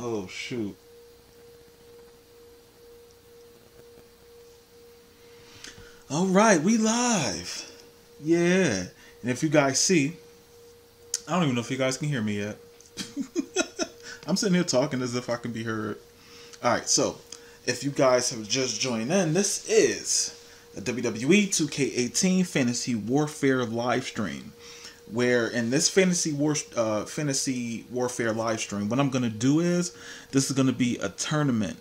Oh shoot. All right, we live. Yeah. And if you guys see, I don't even know if you guys can hear me yet. I'm sitting here talking as if I can be heard. All right, so if you guys have just joined in, this is a WWE 2k18 Fantasy Warfare live stream. Where in this fantasy warfare live stream, what I'm gonna do is this is gonna be a tournament.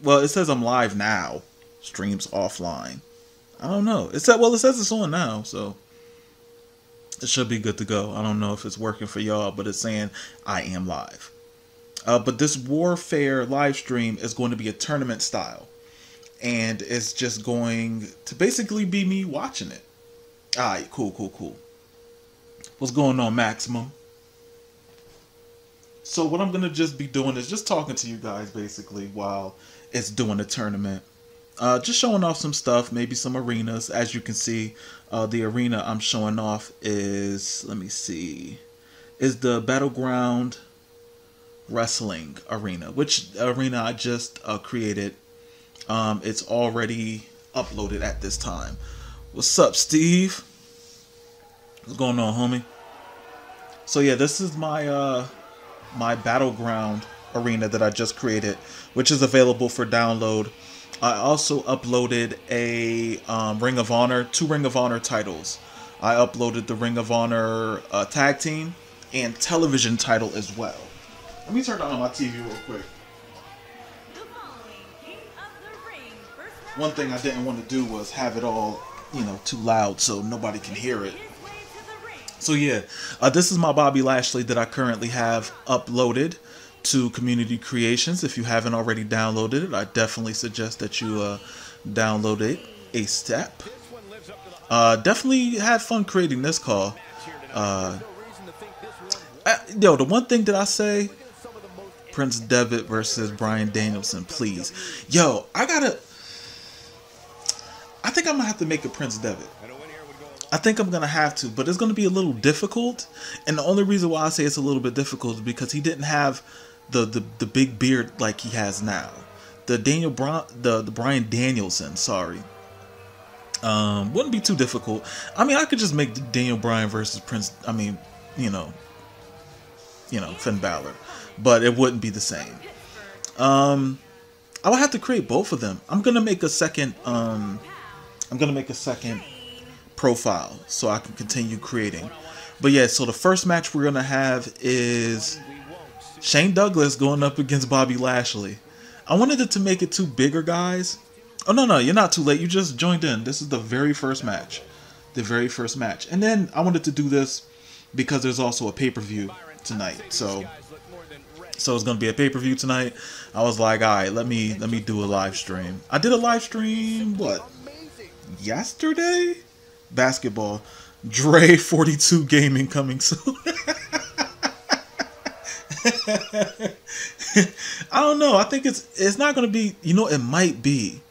Well, it says I'm live now. Streams offline. I don't know. It says it's on now, so it should be good to go. I don't know if it's working for y'all, but it's saying I am live. But this warfare live stream is going to be a tournament style, and it's just going to basically be me watching it. All right, cool. What's going on, Maximum? So what I'm going to just be doing is just talking to you guys basically while it's doing the tournament. Just showing off some stuff, maybe some arenas. As you can see, the arena I'm showing off is, let me see, is the Battleground Wrestling Arena, which arena I just created. It's already uploaded at this time. What's up, Steve? What's going on, homie? So yeah, this is my my Battleground arena that I just created, which is available for download. I also uploaded a Ring of Honor, 2 Ring of Honor titles. I uploaded the Ring of Honor tag team and television title as well. Let me turn on my TV real quick. One thing I didn't want to do was have it all, too loud so nobody can hear it. So yeah, this is my Bobby Lashley that I currently have uploaded to Community Creations. If you haven't already downloaded it, I definitely suggest that you download it ASAP. Definitely had fun creating this call. The one thing that I say, Prince Devitt versus Bryan Danielson, please. Yo, I think I'm gonna have to make a Prince Devitt. I think I'm gonna have to, but it's gonna be a little difficult. And the only reason why I say it's a little bit difficult is because he didn't have the big beard like he has now. The Bryan Danielson, sorry. Wouldn't be too difficult. I mean, I could just make Daniel Bryan versus Prince. I mean, Finn Balor, but it wouldn't be the same. I would have to create both of them. I'm gonna make a second. Profile so I can continue creating. But yeah, so the first match we're gonna have is Shane Douglas going up against Bobby Lashley. I wanted it to make it 2 bigger guys. Oh no, you're not too late. You just joined in. This is the very first match. The very first match. And then I wanted to do this because there's also a pay-per-view tonight. So it's gonna be a pay-per-view tonight. I was like, alright, let me do a live stream. I did a live stream, what? Yesterday? Basketball. Dre 42 Gaming coming soon. I don't know. I think it's not going to be, it might be.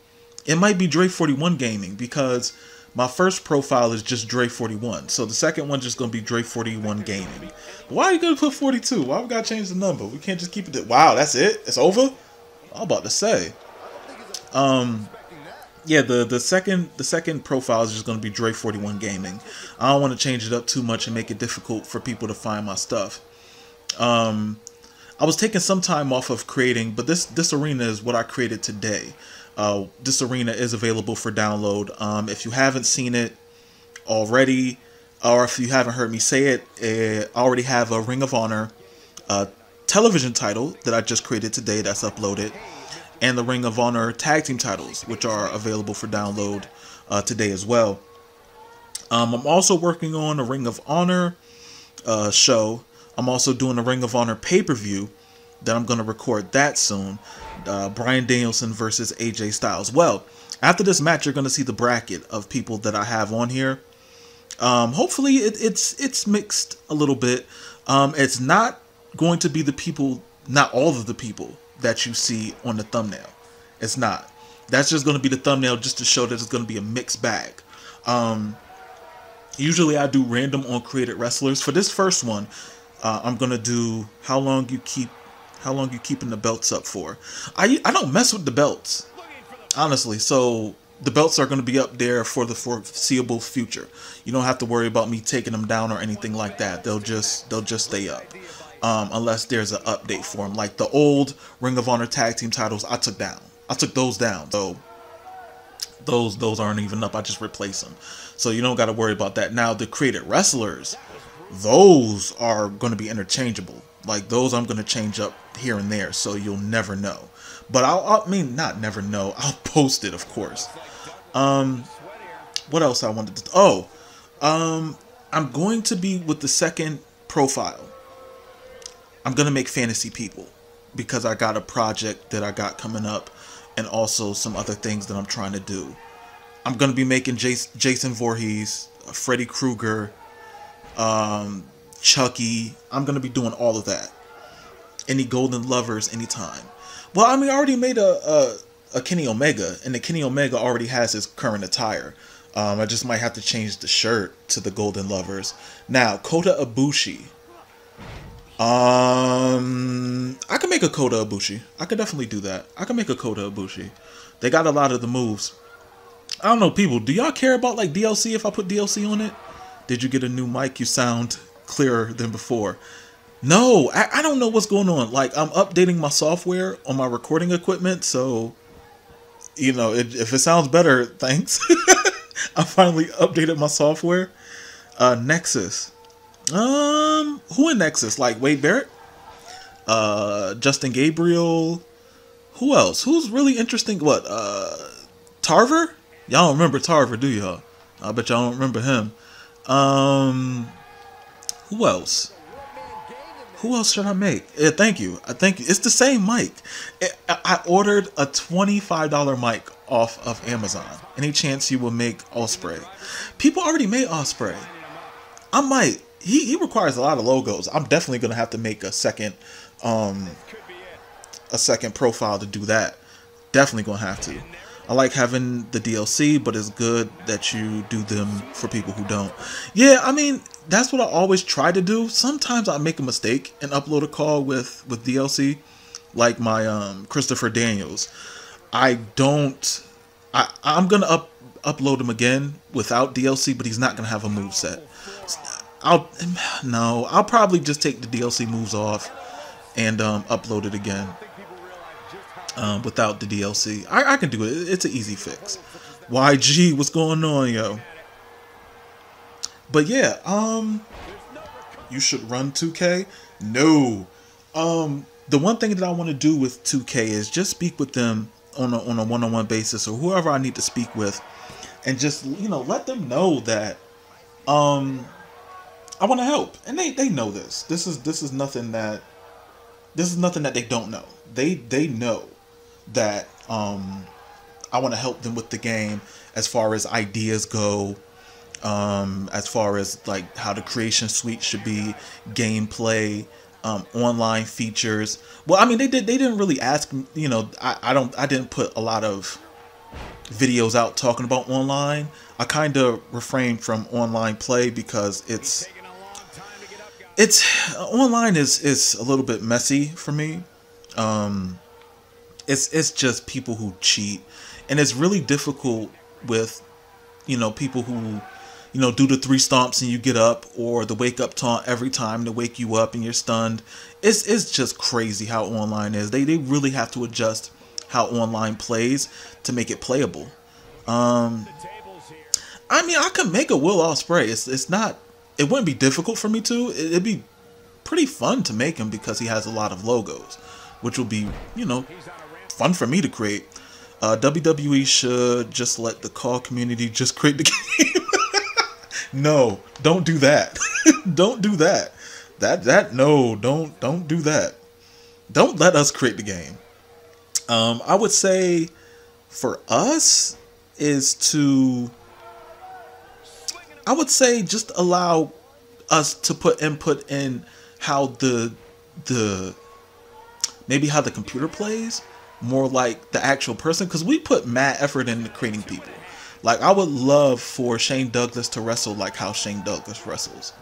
It might be Dre 41 Gaming because my first profile is just Dre 41. So the second one's just going to be Dre 41 Gaming. But why are you going to put 42? Why we got to change the number? We can't just keep it. Wow, that's it? It's over? I'm about to say. Yeah, the second profile is just going to be Dre 41 Gaming. I don't want to change it up too much and make it difficult for people to find my stuff. I was taking some time off of creating, but this arena is what I created today. This arena is available for download. If you haven't seen it already, or if you haven't heard me say it, I already have a Ring of Honor television title that I just created today that's uploaded. And the Ring of Honor tag team titles, which are available for download today as well. I'm also working on a Ring of Honor show. I'm also doing a Ring of Honor pay-per-view that I'm going to record that soon. Bryan Danielson versus AJ Styles. Well, after this match, you're going to see the bracket of people that I have on here. Hopefully, it's mixed a little bit. It's not going to be the people, not all of the people that you see on the thumbnail. It's not. That's just going to be the thumbnail just to show that it's going to be a mixed bag. Usually I do random on created wrestlers. For this first one, I'm going to do how long you keep How long you keeping the belts up for? I don't mess with the belts, honestly. So the belts are going to be up there for the foreseeable future. You don't have to worry about me taking them down or anything like that. They'll just stay up, unless there's an update for them. Like the old Ring of Honor tag team titles, I took down. I took those down. So those aren't even up. I just replace them. So you don't got to worry about that. Now the created wrestlers, those are going to be interchangeable. Like those I'm going to change up here and there, so you'll never know. But I mean, not never know. I'll post it, of course. What else I wanted to... Oh, I'm going to be with the second profile. I'm going to make fantasy people because I got a project that I got coming up and also some other things that I'm trying to do. I'm going to be making Jason Voorhees, Freddy Krueger, Chucky. I'm going to be doing all of that. Any Golden Lovers anytime. Well, I mean, I already made a Kenny Omega, and the Kenny Omega already has his current attire. I just might have to change the shirt to the Golden Lovers. Now, Kota Ibushi. I can make a Kota Ibushi. I could definitely do that. I can make a Kota Ibushi. They got a lot of the moves. I don't know, people. Do y'all care about like DLC if I put DLC on it? Did you get a new mic? You sound clearer than before. No, I don't know what's going on. Like, I'm updating my software on my recording equipment, so, you know, if it sounds better, thanks. I finally updated my software. Nexus. Who in Nexus? Like Wade Barrett? Justin Gabriel? Who else? Who's really interesting? What? Tarver? Y'all don't remember Tarver, do y'all? I bet y'all don't remember him. Who else? Who else should I make? Yeah, thank you. I think it's the same mic. I ordered a $25 mic off of Amazon. Any chance you will make Osprey? People already made Osprey. I might. He requires a lot of logos. I'm definitely gonna have to make a second profile to do that. Definitely gonna have to. I like having the DLC, but it's good that you do them for people who don't. Yeah, I mean, that's what I always try to do. Sometimes I make a mistake and upload a call with DLC, like my Christopher Daniels. I'm gonna upload him again without DLC, but he's not gonna have a moveset. I'll probably just take the DLC moves off and upload it again. Without the DLC. I can do it. It's an easy fix. YG, what's going on, yo? But yeah, you should run 2K? No. The one thing that I want to do with 2K is just speak with them on a one-on-one basis, or whoever I need to speak with, and just, you know, let them know that I want to help. And they know this. This is nothing that they don't know. They know that I want to help them with the game as far as ideas go, as far as like how the creation suite should be, gameplay, online features. Well, I mean, they didn't really ask, you know, I didn't put a lot of videos out talking about online. I kind of refrained from online play because it's online is a little bit messy for me. It's just people who cheat, and it's really difficult with, you know, people who, you know, do the 3 stomps and you get up, or the wake up taunt every time to wake you up and you're stunned. It's just crazy how online is. They really have to adjust how online plays to make it playable. I mean, I could make a Will Ospreay. It wouldn't be difficult for me to. It'd be pretty fun to make him because he has a lot of logos, which will be, you know, fun for me to create. WWE should just let the call community just create the game. No, don't do that. Don't do that. No, don't do that. Don't let us create the game. I would say for us is to, I would say just allow us to put input in how maybe how the computer plays, more like the actual person, because we put mad effort into creating people. Like, I would love for Shane Douglas to wrestle like how Shane Douglas wrestles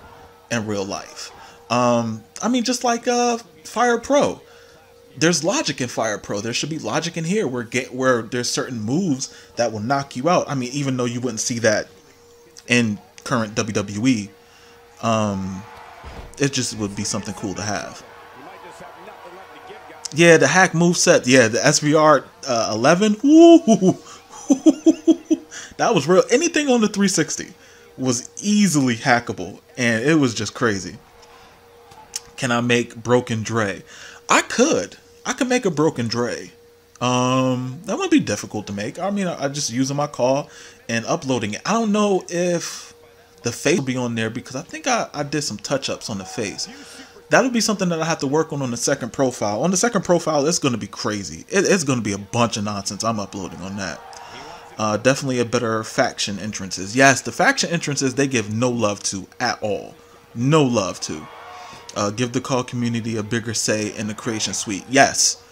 in real life. I mean, just like Fire Pro. there's logic in Fire Pro. There should be logic in here where there's certain moves that will knock you out. I mean, even though you wouldn't see that in current WWE, it just would be something cool to have. Yeah, the hack moveset. Yeah, the SVR 11. Woo! That was real. Anything on the 360 was easily hackable, and it was just crazy. Can I make Broken Dre? I could make a Broken Dre. That wouldn't be difficult to make. I mean, I just using my call and uploading it. I don't know if the face will be on there because I think I did some touch-ups on the face. That would be something that I have to work on the second profile. On the second profile, it's going to be crazy. It's going to be a bunch of nonsense I'm uploading on that. Definitely a better faction entrances. Yes, the faction entrances, they give no love to at all. No love to. Give the call community a bigger say in the creation suite. Yes.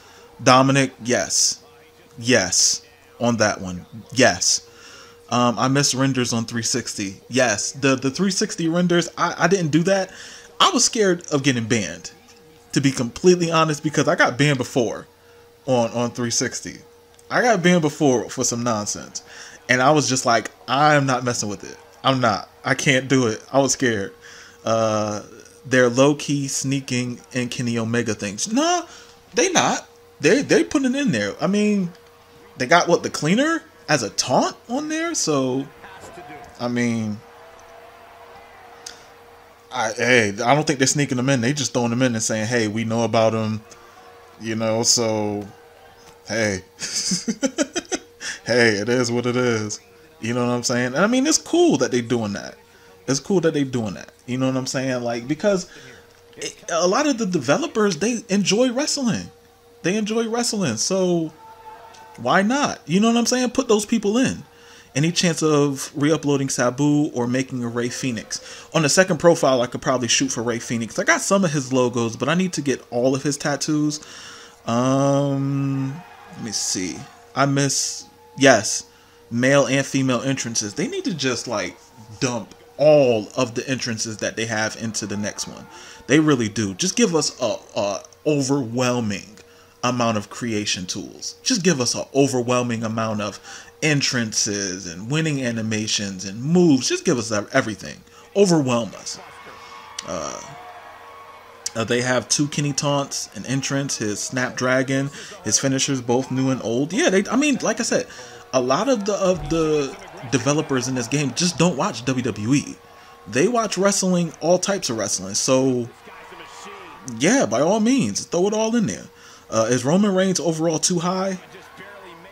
Dominic, yes. Yes. On that one. Yes. I miss renders on 360. Yes. The 360 renders, I didn't do that. I was scared of getting banned, to be completely honest, because I got banned before on 360. I got banned before for some nonsense. And I was just like, I'm not messing with it. I'm not. I can't do it. I was scared. They're low-key sneaking in Kenny Omega things. No, they not. They putting it in there. I mean, they got what, the cleaner as a taunt on there? So, I mean, I don't think they're sneaking them in. They just throwing them in and saying, hey, we know about them, you know, so, hey. Hey, it is what it is. You know what I'm saying? And I mean, it's cool that they're doing that. It's cool that they're doing that. You know what I'm saying? Like, because a lot of the developers, they enjoy wrestling. They enjoy wrestling. So why not? You know what I'm saying? Put those people in. Any chance of re-uploading Sabu or making a Rey Fenix? On the second profile, I could probably shoot for Rey Fenix. I got some of his logos, but I need to get all of his tattoos. Let me see. I miss, yes, male and female entrances. They need to just like dump all of the entrances that they have into the next one. They really do. Just give us a overwhelming amount of creation tools. Just give us an overwhelming amount of entrances and winning animations and moves. Just give us everything. Overwhelm us. They have 2 Kenny taunts, an entrance, his Snapdragon, his finishers, both new and old. Yeah, I mean, like I said, a lot of the developers in this game just don't watch WWE. They watch wrestling, all types of wrestling. So, yeah, by all means, throw it all in there. Is Roman Reigns overall too high?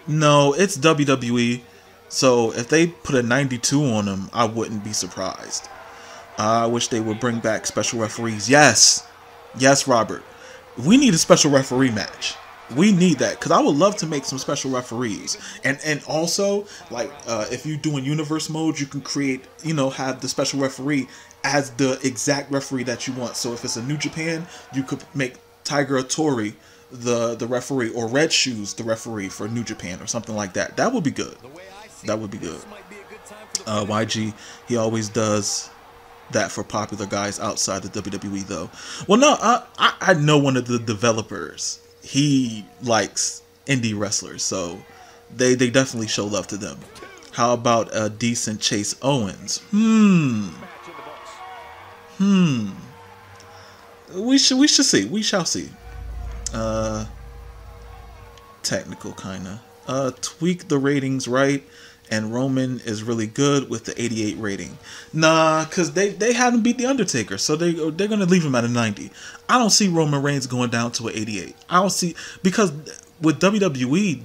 No, it's WWE. So if they put a 92 on him, I wouldn't be surprised. I wish they would bring back special referees. Yes. Yes, Robert. We need a special referee match. We need that, because I would love to make some special referees. And also, like, if you do in universe mode, you can create, you know, have the special referee as the exact referee that you want. So if it's a New Japan, you could make Tiger Atori the referee, or Red Shoes the referee for New Japan, or something like that. That would be good. That would be good. YG, he always does that for popular guys outside the WWE, though. Well, no, I know one of the developers. He likes indie wrestlers, so they definitely show love to them. How about a decent Chase Owens? We should see. We shall see. Technical kinda. Tweak the ratings right, and Roman is really good with the 88 rating. Nah, cause they haven't beat the Undertaker, so they're gonna leave him at a 90. I don't see Roman Reigns going down to an 88. I don't see, because with WWE,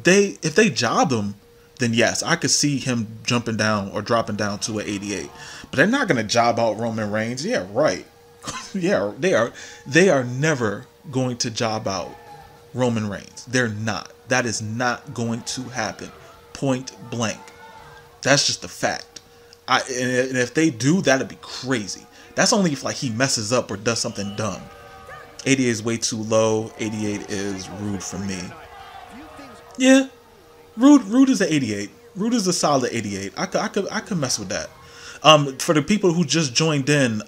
if they job him, then yes, I could see him jumping down or dropping down to an 88. But they're not gonna job out Roman Reigns. Yeah, right. Yeah, they are never going to job out Roman Reigns. They're not. That is not going to happen. Point blank. That's just a fact. And if they do, that'd be crazy. That's only if like he messes up or does something dumb. 88 is way too low. 88 is rude for me. Yeah, rude is an 88. Rude is a solid 88. I could mess with that. For the people who just joined in,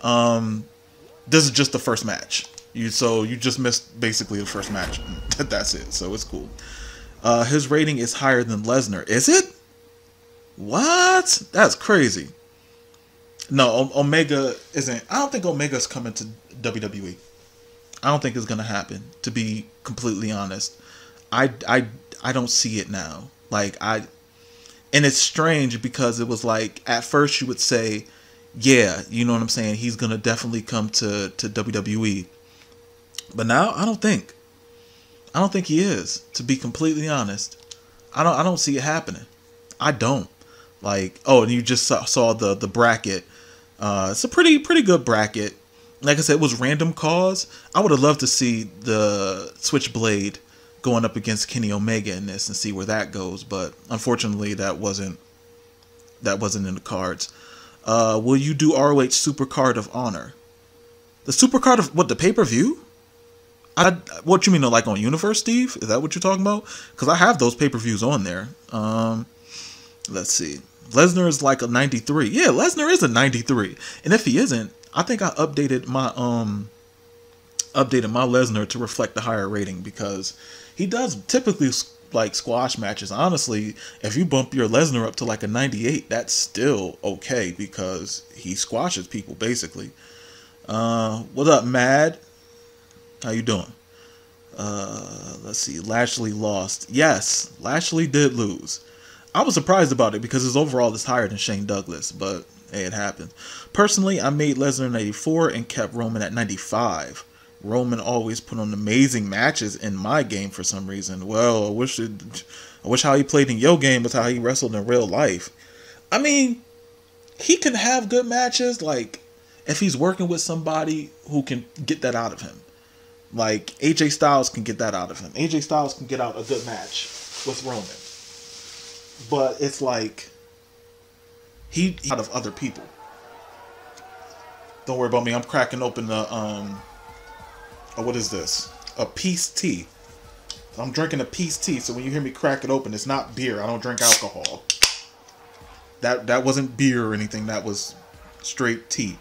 this is just the first match. So you just missed basically the first match. That's it. So it's cool. His rating is higher than Lesnar. Is it? What? That's crazy. No, Omega isn't. I don't think Omega's coming to WWE. I don't think it's gonna happen. To be completely honest, I don't see it now. And it's strange because it was like at first you would say, yeah, you know what I'm saying. He's gonna definitely come to WWE, but now I don't think he is. To be completely honest, I don't see it happening. I don't. Oh, and you just saw the bracket. It's a pretty good bracket. Like I said, it was random cause. I would have loved to see the Switchblade going up against Kenny Omega in this and see where that goes, but unfortunately that wasn't in the cards. Will you do ROH Super Card of Honor? The Super Card of what, the pay-per-view? What you mean, like on Universe, Steve? Is that what you're talking about? Because I have those pay-per-views on there. Let's see. Lesnar is like a 93. Yeah, Lesnar is a 93. And if he isn't, I think I updated my Lesnar to reflect the higher rating, because he does typically like squash matches. Honestly, if you bump your Lesnar up to like a 98, that's still okay because he squashes people basically. What up, Mad? How you doing? Let's see. Lashley lost. Yes, Lashley did lose. I was surprised about it because his overall is higher than Shane Douglas, but hey, it happened. Personally, I made Lesnar 94 and kept Roman at 95. Roman always put on amazing matches in my game for some reason. Well, I wish how he played in your game was how he wrestled in real life. I mean, he can have good matches, like if he's working with somebody who can get that out of him. Like AJ Styles can get that out of him. AJ Styles can get out a good match with Roman. But it's like he out of other people. Don't worry about me. I'm cracking open the what is this? A peace tea. I'm drinking a peace tea, so when you hear me crack it open, it's not beer. I don't drink alcohol. That wasn't beer or anything. That was straight tea.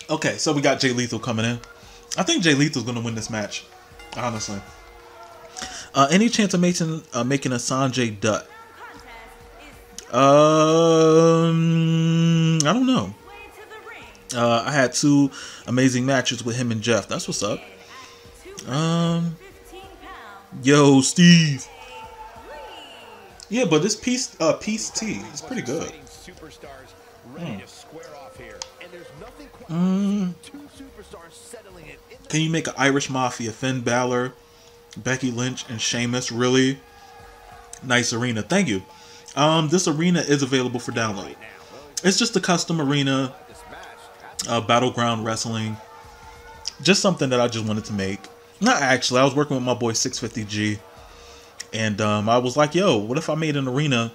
Okay, so we got Jay Lethal coming in. I think Jay Lethal's gonna win this match, honestly. Any chance of making a Sanjay Dutt? I don't know. I had 2 amazing matches with him and Jeff. That's what's up. Yo, Steve. Yeah, but this peace tea is pretty good. Can you make an Irish Mafia? Finn Balor, Becky Lynch, and Sheamus? Really nice arena. Thank you. This arena is available for download. It's just a custom arena, battleground wrestling. Just something that I just wanted to make. Not actually. I was working with my boy 650G, and I was like, "Yo, what if I made an arena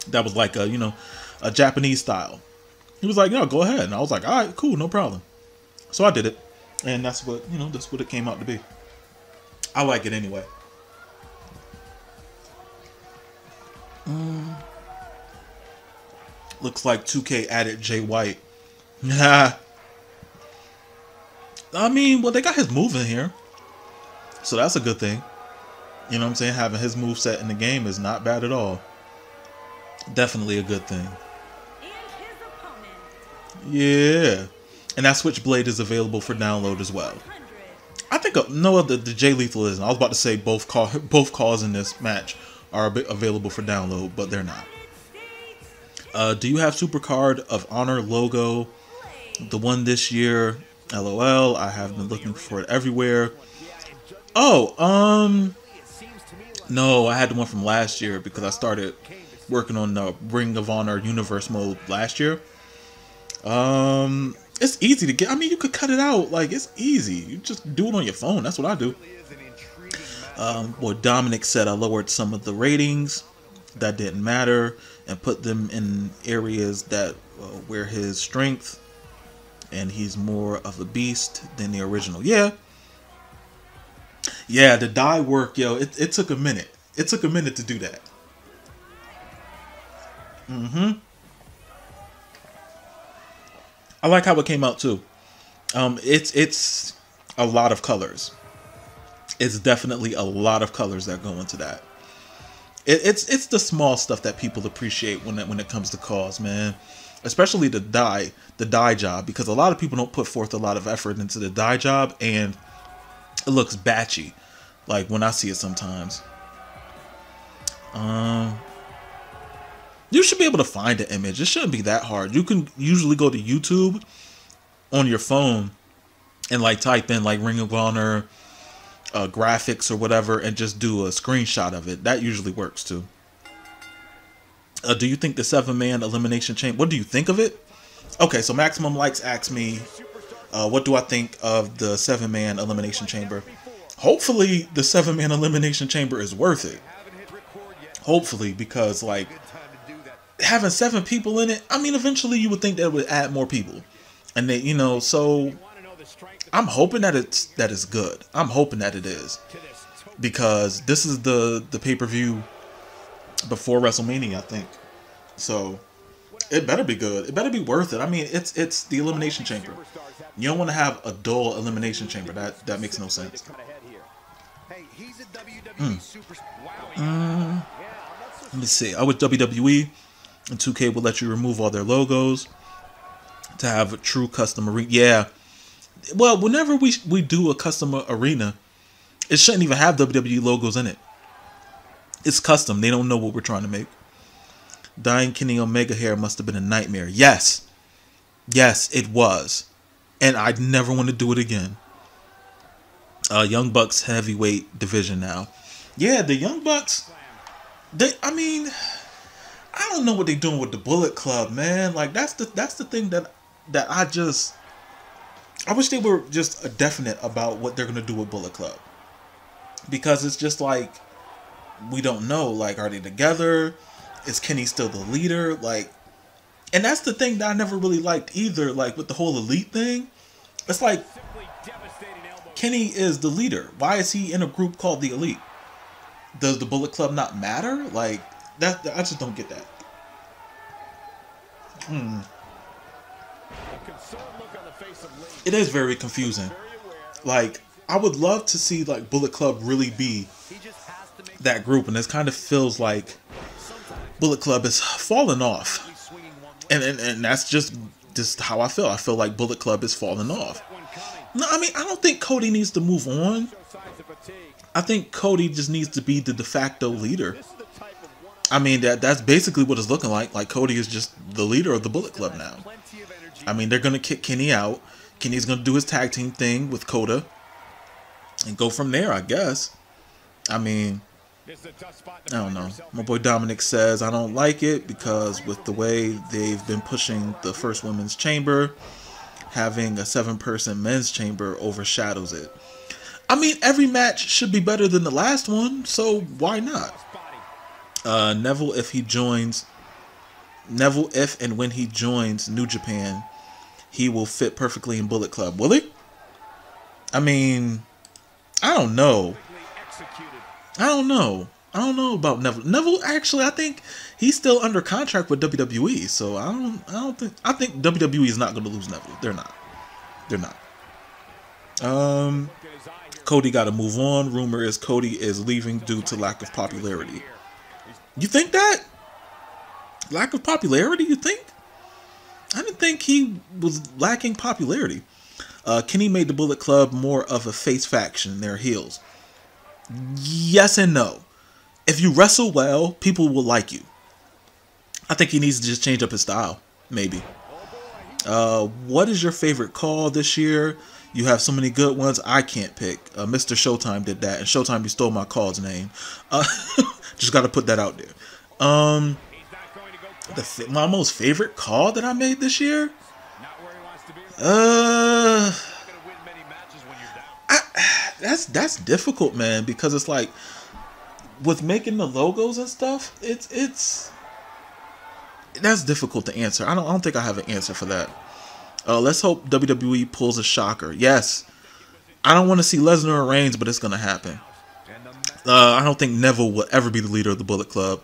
that was like a Japanese style?" He was like, "No, go ahead." And I was like, "All right, cool, no problem." So I did it, and that's what it came out to be. I like it anyway. Looks like 2K added Jay White. I mean, well, they got his move in here, so that's a good thing. You know what I'm saying? Having his move set in the game is not bad at all. Definitely a good thing. Yeah, and that Switchblade is available for download as well. I think no, the Jay Lethal isn't. I was about to say both calls in this match are available for download, but they're not. Do you have Supercard of Honor logo? The one this year? LOL. I have been looking for it everywhere. Oh, no, I had the one from last year because I started working on the Ring of Honor Universe mode last year. It's easy to get. I mean, you could cut it out. Like, it's easy. You just do it on your phone. That's what I do. What Dominic said, I lowered some of the ratings that didn't matter and put them in areas that where his strength, and he's more of a beast than the original. Yeah, the dye work, yo. It took a minute. It took a minute to do that. I like how it came out too. It's a lot of colors. It's definitely a lot of colors that go into that. It's the small stuff that people appreciate when it comes to cause, man. Especially the dye job, because a lot of people don't put forth a lot of effort into the dye job, and it looks batchy, like when I see it sometimes. You should be able to find an image. It shouldn't be that hard. You can usually go to YouTube on your phone and like type in like Ring of Honor graphics or whatever and just do a screenshot of it. That usually works too. Do you think the 7-man elimination chamber? What do you think of it? Okay, so Maximum Likes asked me, what do I think of the 7-man elimination chamber? Hopefully the 7-man elimination chamber is worth it. Hopefully, because like having 7 people in it, I mean, eventually you would think that it would add more people, and they, you know, so I'm hoping that it's good. I'm hoping that it is, because this is the pay-per-view before WrestleMania, I think. So it better be good. It better be worth it. I mean, it's the elimination chamber. You don't want to have a dull elimination chamber. That makes no sense. Let me see. I wish WWE and 2K would let you remove all their logos to have a true custom arena. Yeah. Well, whenever we do a custom arena, it shouldn't even have WWE logos in it. It's custom. They don't know what we're trying to make. Dying Kenny Omega hair must have been a nightmare. Yes. Yes, it was. And I'd never want to do it again. Young Bucks heavyweight division now. Yeah, the Young Bucks, I mean, I don't know what they're doing with the Bullet Club, man. Like that's the thing that I wish they were just definite about what they're gonna do with Bullet Club. Because it's just like, we don't know. Like, are they together? Is Kenny still the leader? Like, and that's the thing that I never really liked either. Like with the whole elite thing, it's like Kenny is the leader. Why is he in a group called the Elite? Does the Bullet Club not matter? Like that, I just don't get that. It is very confusing. Like, I would love to see like Bullet Club really be that group, and this kind of feels like Bullet Club is falling off, and that's just how I feel. I feel like Bullet Club is falling off. No, I mean, I don't think Cody needs to move on. I think Cody just needs to be the de facto leader. I mean, that's basically what it's looking like. Like, Cody is just the leader of the Bullet Club now. I mean, they're going to kick Kenny out. Kenny's going to do his tag team thing with Coda and go from there, I guess. I mean, I don't know. My boy Dominic says, I don't like it because with the way they've been pushing the first women's chamber, having a 7-person men's chamber overshadows it. I mean, every match should be better than the last one, so why not? Neville, if and when he joins New Japan, he will fit perfectly in Bullet Club. Will he? I mean, I don't know. I don't know about Neville. Neville, actually, I think he's still under contract with WWE, so I think WWE is not going to lose Neville. They're not. Cody got to move on. Rumor is Cody is leaving due to lack of popularity. You think that? Lack of popularity, you think? I didn't think he was lacking popularity. Kenny made the Bullet Club more of a face faction. They're heels. Yes and no. If you wrestle well, people will like you. I think he needs to just change up his style, maybe. What is your favorite call this year? You have so many good ones, I can't pick. Mr. Showtime did that, and Showtime, you stole my call's name. Just got to put that out there. My most favorite call that I made this year? That's difficult, man, because it's like with making the logos and stuff, that's difficult to answer. I don't think I have an answer for that. Let's hope WWE pulls a shocker. Yes, I don't want to see Lesnar or Reigns, but it's gonna happen. I don't think Neville will ever be the leader of the Bullet Club.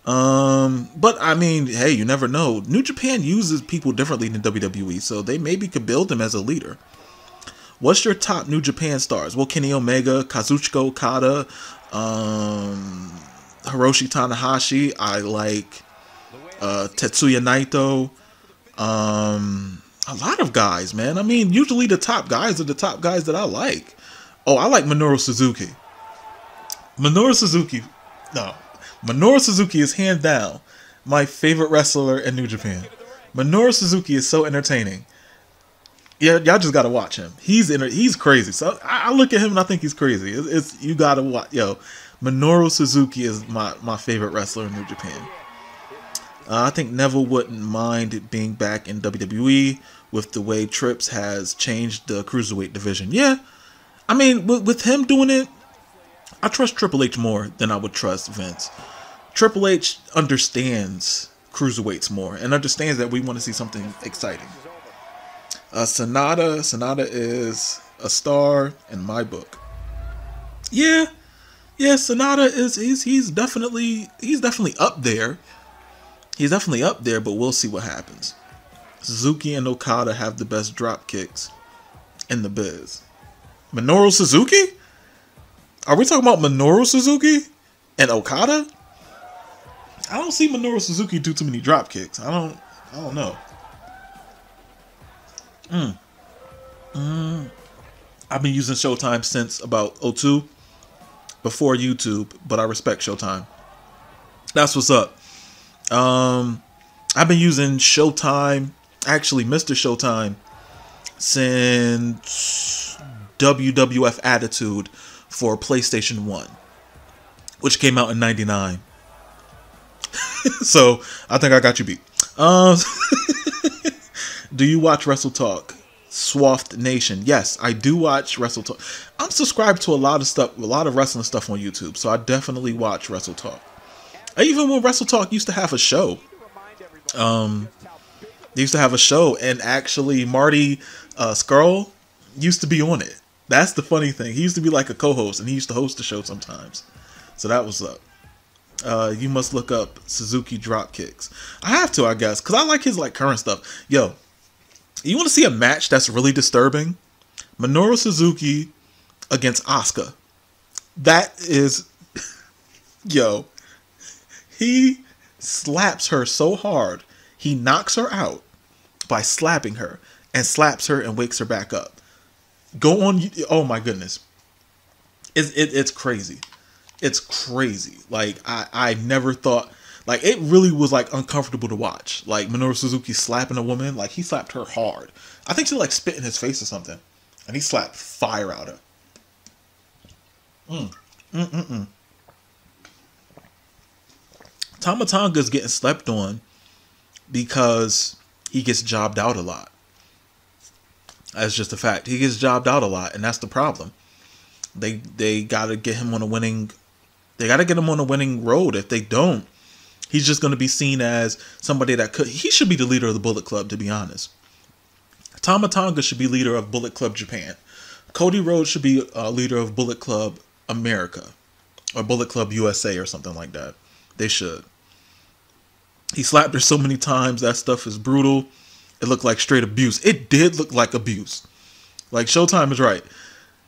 But I mean, hey, you never know. New Japan uses people differently than WWE, so they maybe could build him as a leader. What's your top New Japan stars? Well, Kenny Omega, Kazuchika Okada, Hiroshi Tanahashi. I like Tetsuya Naito. A lot of guys, man. I mean, usually the top guys are the top guys that I like. Oh, I like Minoru Suzuki. Minoru Suzuki is hands down my favorite wrestler in New Japan. Minoru Suzuki is so entertaining. Yeah, y'all just gotta watch him. He's crazy. So I look at him and I think he's crazy. You gotta watch. Yo, Minoru Suzuki is my favorite wrestler in New Japan. I think Neville wouldn't mind being back in WWE with the way Trips has changed the cruiserweight division. Yeah, I mean with him doing it, I trust Triple H more than I would trust Vince. Triple H understands cruiserweights more and understands that we want to see something exciting. Sonata is a star in my book. Yeah, Sonata is he's definitely up there. He's definitely up there, but we'll see what happens. Suzuki and Okada have the best drop kicks in the biz. Minoru Suzuki? Are we talking about Minoru Suzuki and Okada? I don't see Minoru Suzuki do too many drop kicks. I don't know. I've been using Showtime since about 02, before YouTube, but I respect Showtime. That's what's up. I've been using Showtime, actually Mr. Showtime, since WWF Attitude for PlayStation 1, which came out in '99. So I think I got you beat. Do you watch Wrestle Talk? Swathed Nation. Yes, I do watch Wrestle Talk. I'm subscribed to a lot of stuff, a lot of wrestling stuff on YouTube, so I definitely watch Wrestle Talk. Even when Wrestle Talk used to have a show, they used to have a show, and actually Marty Skrull used to be on it. That's the funny thing. He used to be like a co-host, and he used to host the show sometimes. So that was up. You must look up Suzuki drop kicks. I have to, I guess, because I like his like current stuff. Yo, you want to see a match that's really disturbing? Minoru Suzuki against Asuka. That is, yo, he slaps her so hard, he knocks her out by slapping her, and slaps her and wakes her back up. Go on, oh my goodness. It's crazy. It's crazy. Like, I never thought, like, it really was, like, uncomfortable to watch. Like, Minoru Suzuki slapping a woman, like, he slapped her hard. I think she, like, spit in his face or something. And he slapped fire out of her. Tama Tonga's getting slept on because he gets jobbed out a lot. That's just a fact. He gets jobbed out a lot, and that's the problem. They gotta get him on a winning. They gotta get him on a winning road. If they don't, he's just gonna be seen as somebody that could. He should be the leader of the Bullet Club, to be honest. Tama Tonga should be leader of Bullet Club Japan. Cody Rhodes should be leader of Bullet Club America, or Bullet Club USA, or something like that. They should. He slapped her so many times. That stuff is brutal. It looked like straight abuse. It did look like abuse. Like, Showtime is right.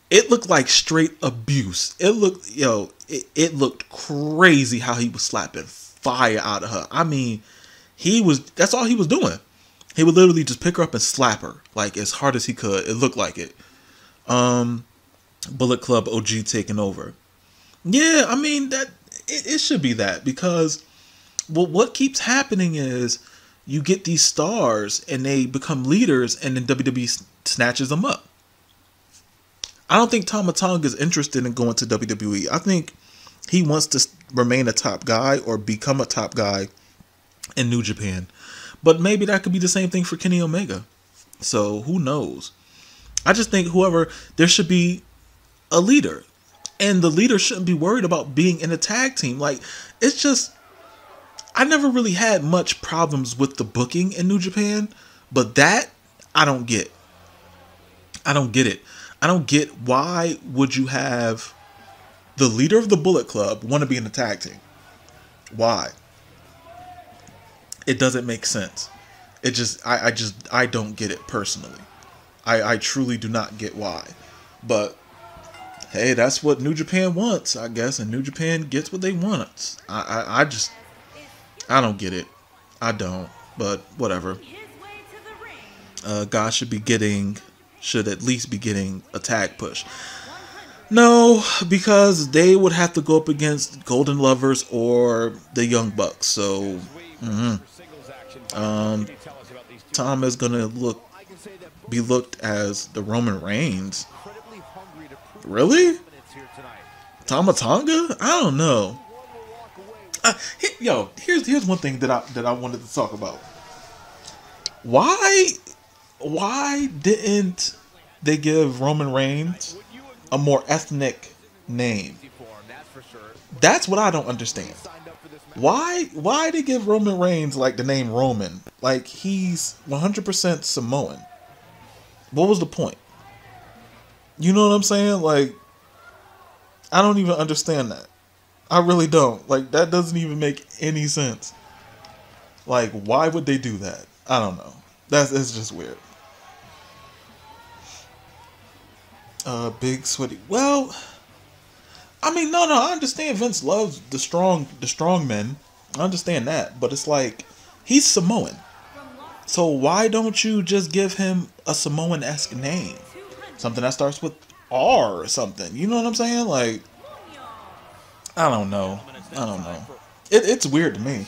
It looked like straight abuse. It looked, yo, it looked crazy how he was slapping fire out of her. I mean, that's all he was doing. He would literally just pick her up and slap her, like, as hard as he could. It looked like it. Bullet Club OG taking over. Yeah, I mean, it should be that, because, well, what keeps happening is you get these stars and they become leaders, and then WWE snatches them up. I don't think Tama Tonga is interested in going to WWE. I think he wants to remain a top guy or become a top guy in New Japan. But maybe that could be the same thing for Kenny Omega. So who knows? I just think there should be a leader. And the leader shouldn't be worried about being in a tag team. Like, it's just, I never really had much problems with the booking in New Japan. But that, I don't get. I don't get it. I don't get, why would you have the leader of the Bullet Club want to be in a tag team? Why? It doesn't make sense. It just, I don't get it personally. I truly do not get why. But hey, that's what New Japan wants, I guess, and New Japan gets what they want. I don't get it. I don't, but whatever. Guys should at least be getting a tag push. No, because they would have to go up against Golden Lovers or the Young Bucks. So, Tom is gonna be looked as the Roman Reigns. Really? Tama Tonga? I don't know. Here's one thing that I wanted to talk about. Why didn't they give Roman Reigns a more ethnic name? That's what I don't understand. Why they give Roman Reigns like the name Roman? Like he's 100% Samoan. What was the point? You know what I'm saying? Like, I don't even understand that. I really don't. Like, that doesn't even make any sense. Like, why would they do that? I don't know. It's just weird. Big sweaty. Well, I mean, no, I understand Vince loves the strong men. I understand that, but it's like he's Samoan. So why don't you just give him a Samoan-esque name? Something that starts with R or something. You know what I'm saying? Like, I don't know. It's weird to me.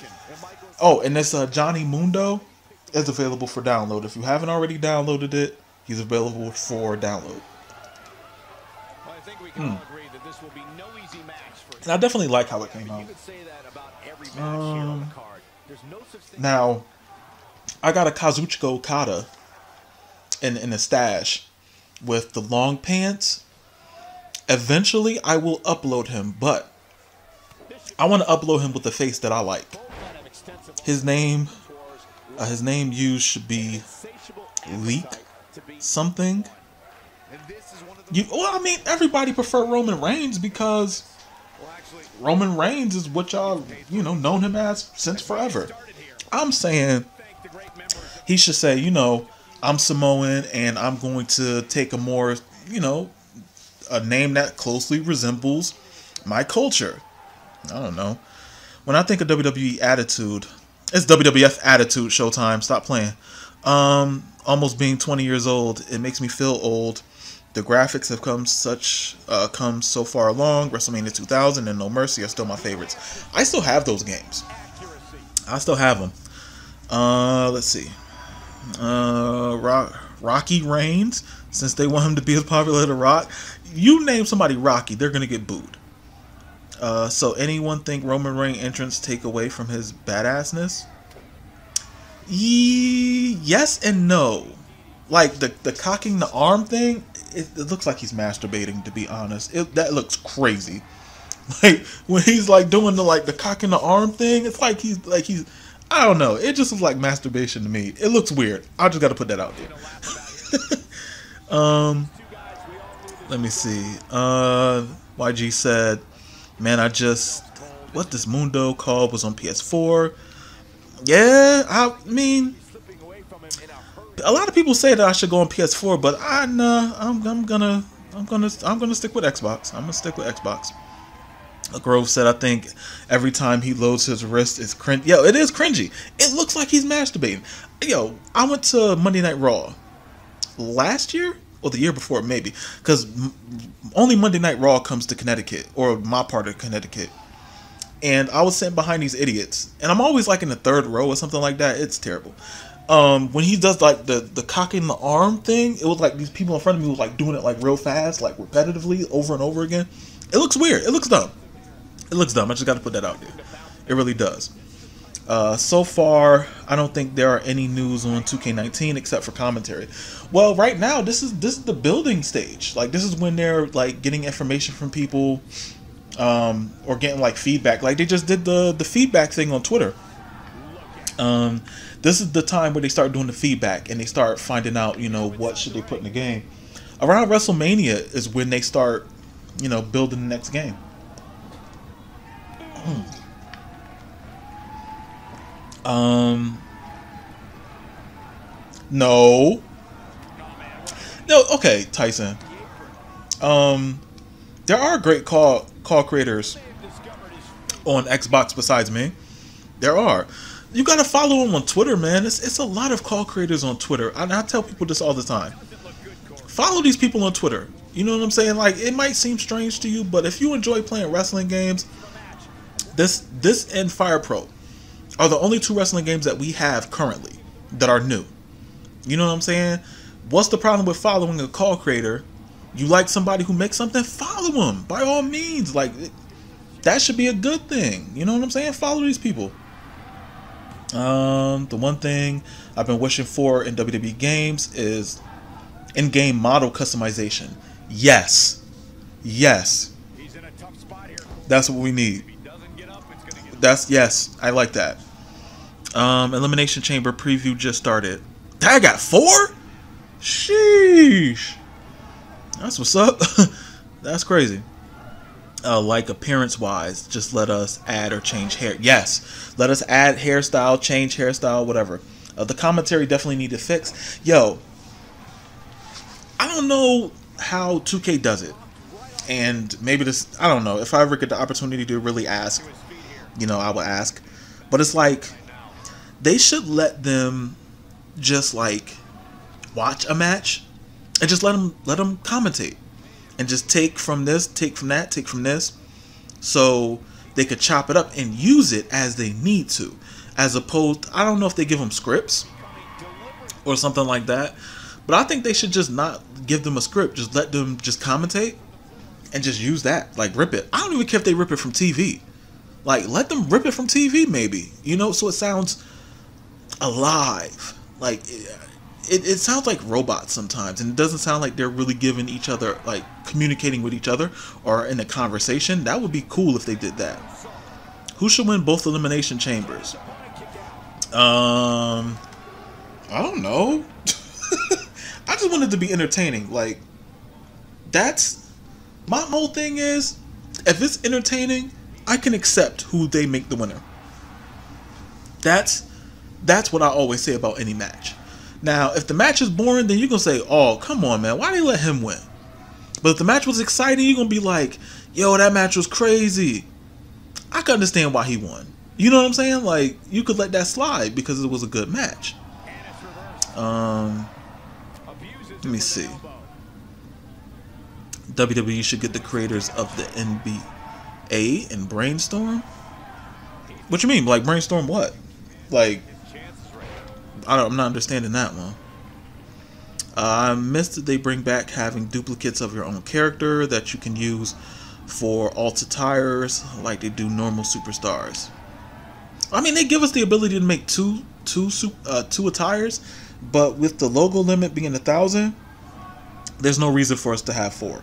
Oh, and this Johnny Mundo is available for download. If you haven't already downloaded it, he's available for download. And I definitely like how it came out. Now, I got a Kazuchika Okada in a stash with the long pants. Eventually, I will upload him, but I want to upload him with the face that I like. His name used should be Leak something. Well, I mean, everybody prefer Roman Reigns because Roman Reigns is what y'all, known him as since forever. I'm saying he should say, I'm Samoan and I'm going to take a more, a name that closely resembles my culture. I don't know. When I think of WWE Attitude, it's WWF Attitude Showtime. Stop playing. Almost being 20 years old, it makes me feel old. The graphics have come so far along. WrestleMania 2000 and No Mercy are still my favorites. I still have those games. I still have them. Let's see. Rocky Reigns, since they want him to be as popular as The Rock. You name somebody Rocky, they're gonna get booed. So anyone think Roman Reigns entrance take away from his badassness? Yes and no. Like the cocking the arm thing, it looks like he's masturbating, to be honest. That looks crazy. Like when he's like doing the cocking the arm thing, it's like he's I don't know. It just looks like masturbation to me. It looks weird. I just got to put that out there. Let me see. YG said, man, what this Mundo called was on PS4. Yeah, I mean, a lot of people say that I should go on PS4, but I'm gonna stick with Xbox. I'm gonna stick with Xbox. Grove said, I think every time he loads his wrist, it's cringe. Yo, it is cringy. It looks like he's masturbating. Yo, I went to Monday Night Raw last year or the year before, maybe, because only Monday Night Raw comes to Connecticut, or my part of Connecticut. And I was sitting behind these idiots, and I'm always like in the third row or something like that. It's terrible. When he does like the cocking the arm thing, it was like these people in front of me was like doing it like real fast, like repetitively over and over again. It looks weird. It looks dumb. It looks dumb. I just got to put that out there. It really does. So far, I don't think there are any news on 2K19 except for commentary. Well, right now, this is the building stage. Like, this is when they're like getting information from people, or getting like feedback. Like they just did the feedback thing on Twitter. This is the time where they start doing the feedback and they start finding out, what should they put in the game. Around WrestleMania is when they start, building the next game. No. No, okay, Tyson. There are great call creators on Xbox besides me. There are. You gotta follow them on Twitter, man. It's a lot of call creators on Twitter. I tell people this all the time. Follow these people on Twitter. You know what I'm saying? Like, it might seem strange to you, but if you enjoy playing wrestling games, this and Fire Pro are the only two wrestling games that we have currently that are new. You know what I'm saying? What's the problem with following a call creator? You like somebody who makes something, follow them by all means. Like, that should be a good thing. You know what I'm saying? Follow these people. The one thing I've been wishing for in WWE games is in-game model customization. Yes. Yes. That's what we need. Yes, I like that. Elimination Chamber preview just started. I got 4? Sheesh. That's what's up. That's crazy. Like appearance-wise, just let us add or change hair. Yes, let us add hairstyle, change hairstyle, whatever. The commentary definitely need to fix. Yo, I don't know how 2K does it, and maybe this, I don't know. If I ever get the opportunity to really ask, you know, I will ask. But it's like, they should let them just like watch a match and just let them commentate. And just take from this, take from that, take from this, so they could chop it up and use it as they need to. As opposed, I don't know if they give them scripts or something like that, but I think they should just not give them a script. Just let them just commentate and just use that. Like, rip it. I don't even care if they rip it from TV. Like, let them rip it from TV maybe. You know, so it sounds alive. Like, it sounds like robots sometimes, and it doesn't sound like they're really giving each other, like, communicating with each other or in a conversation. That would be cool if they did that. Who should win both elimination chambers? I don't know. I just want it to be entertaining. Like, that's my whole thing is, if it's entertaining, I can accept who they make the winner. That's what I always say about any match. Now, if the match is boring, then you're going to say, oh, come on, man, why did they let him win? But if the match was exciting, you're going to be like, yo, that match was crazy. I can understand why he won. You know what I'm saying? Like, you could let that slide because it was a good match. Let me see. WWE should get the creators of the NBA and brainstorm? What you mean? Like, brainstorm what? Like, I'm not understanding that one. I missed that they bring back having duplicates of your own character that you can use for alt attires like they do normal superstars. I mean, they give us the ability to make two attires, but with the logo limit being 1,000, there's no reason for us to have 4.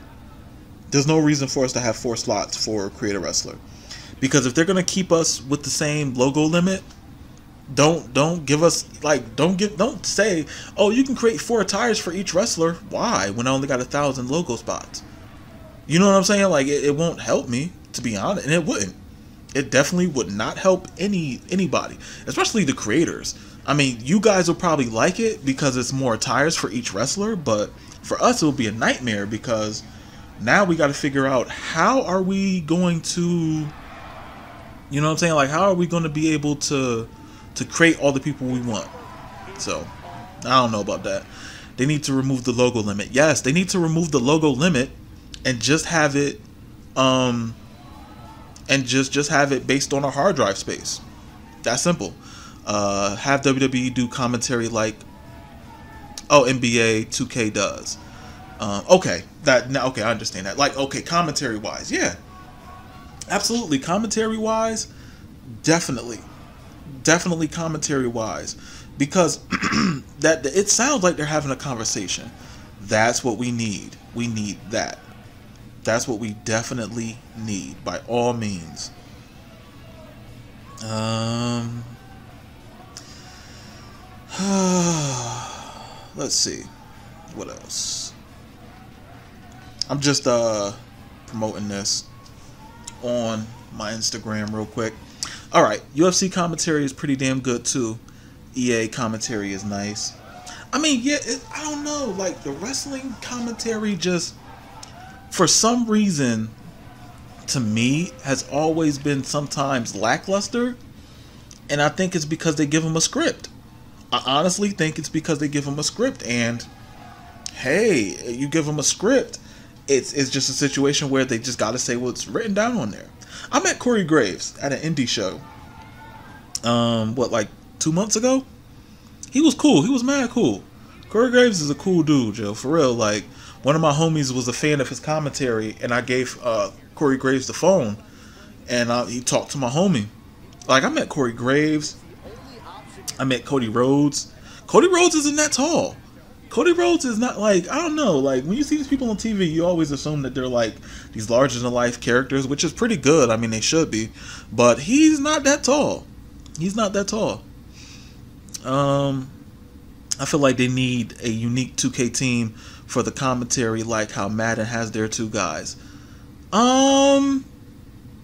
There's no reason for us to have 4 slots for Create a Wrestler, because if they're gonna keep us with the same logo limit, don't give us, like, don't say, oh, you can create 4 attires for each wrestler. Why, when I only got 1,000 logo spots? You know what I'm saying? Like, it won't help me, to be honest, and it wouldn't. It definitely would not help anybody, especially the creators. I mean, you guys will probably like it because it's more attires for each wrestler, but for us it will be a nightmare because now we got to figure out how are we going to, you know what I'm saying? Like, how are we going to be able to create all the people we want? So, I don't know about that. They need to remove the logo limit. Yes, they need to remove the logo limit and just have it, and just have it based on a hard drive space. That's simple. Have WWE do commentary like, oh, NBA 2K does. Okay, okay, I understand that. Like, okay, commentary wise, yeah, absolutely. Commentary wise, definitely commentary wise, because that it sounds like they're having a conversation. That's what we need. We need that. That's what we definitely need, by all means. Let's see. What else? I'm just promoting this on my Instagram real quick. All right, UFC commentary is pretty damn good too. EA commentary is nice. I mean, yeah, I don't know. Like, the wrestling commentary just, for some reason, to me, has always been sometimes lackluster. And I think it's because they give them a script. I honestly think it's because they give them a script. And, hey, you give them a script, it's just a situation where they just got to say what's written down on there. I met Corey Graves at an indie show. Like 2 months ago? He was cool. He was mad cool. Corey Graves is a cool dude, Joe. For real. Like, one of my homies was a fan of his commentary, and I gave Corey Graves the phone, and he talked to my homie. Like, I met Corey Graves. I met Cody Rhodes. Cody Rhodes isn't that tall. Cody Rhodes is not, like, I don't know. Like, when you see these people on TV, you always assume that they're, like, these larger-than-life characters, which is pretty good. I mean, they should be. But he's not that tall. He's not that tall. I feel like they need a unique 2K team for the commentary, like how Madden has their two guys.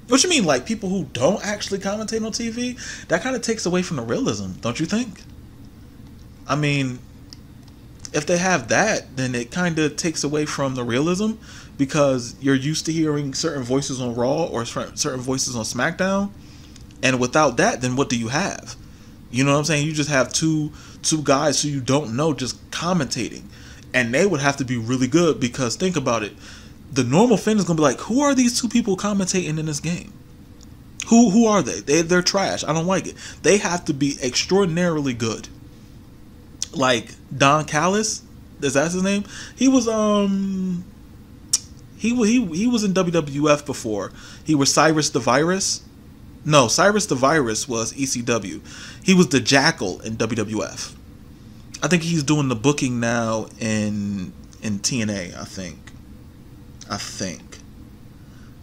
What you mean, like people who don't actually commentate on TV? That kind of takes away from the realism, don't you think? I mean, if they have that, then it kind of takes away from the realism, because you're used to hearing certain voices on Raw or certain voices on SmackDown, and without that, then what do you have? You know what I'm saying? You just have two guys who you don't know just commentating, and they would have to be really good, because think about it, the normal fan is gonna be like, who are these two people commentating in this game? Who are they? They're trash. I don't like it. They have to be extraordinarily good. Like Don Callis, is that his name? He was he was in WWF before. He was Cyrus the Virus. No, Cyrus the Virus was ECW. He was the Jackal in WWF. I think he's doing the booking now in TNA, I think.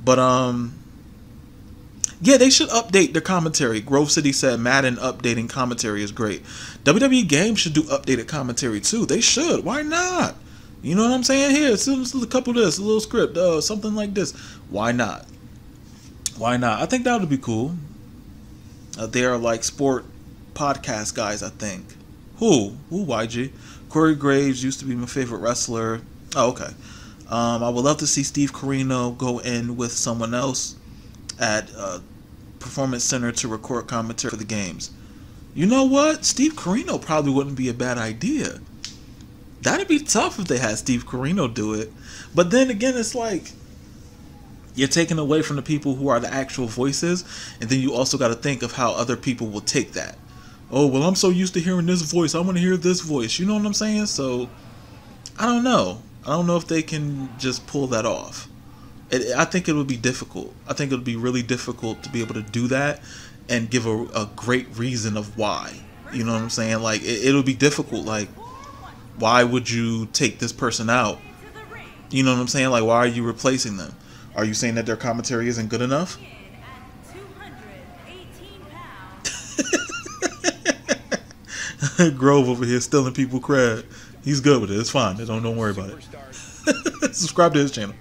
But yeah, they should update their commentary. Grove City said Madden updating commentary is great. WWE Games should do updated commentary too. They should. Why not? You know what I'm saying? Here, it's a couple of this, a little script, something like this. Why not? Why not? I think that would be cool. They are like sport podcast guys, I think. Who, YG? Corey Graves used to be my favorite wrestler. Oh, okay. I would love to see Steve Corino go in with someone else at Performance Center to record commentary for the games. You know what? Steve Corino probably wouldn't be a bad idea. That'd be tough if they had Steve Corino do it. But then again, it's like, you're taking away from the people who are the actual voices, and then you also got to think of how other people will take that. Oh, well, I'm so used to hearing this voice, I want to hear this voice. You know what I'm saying? So, I don't know. I don't know if they can just pull that off. I think it would be difficult. I think it would be really difficult to be able to do that and give a great reason of why. You know what I'm saying? Like, it'll be difficult. Like, why would you take this person out? You know what I'm saying? Like, why are you replacing them? Are you saying that their commentary isn't good enough? Grove over here stealing people cred. He's good with it. It's fine. Don't worry about it. Subscribe to his channel.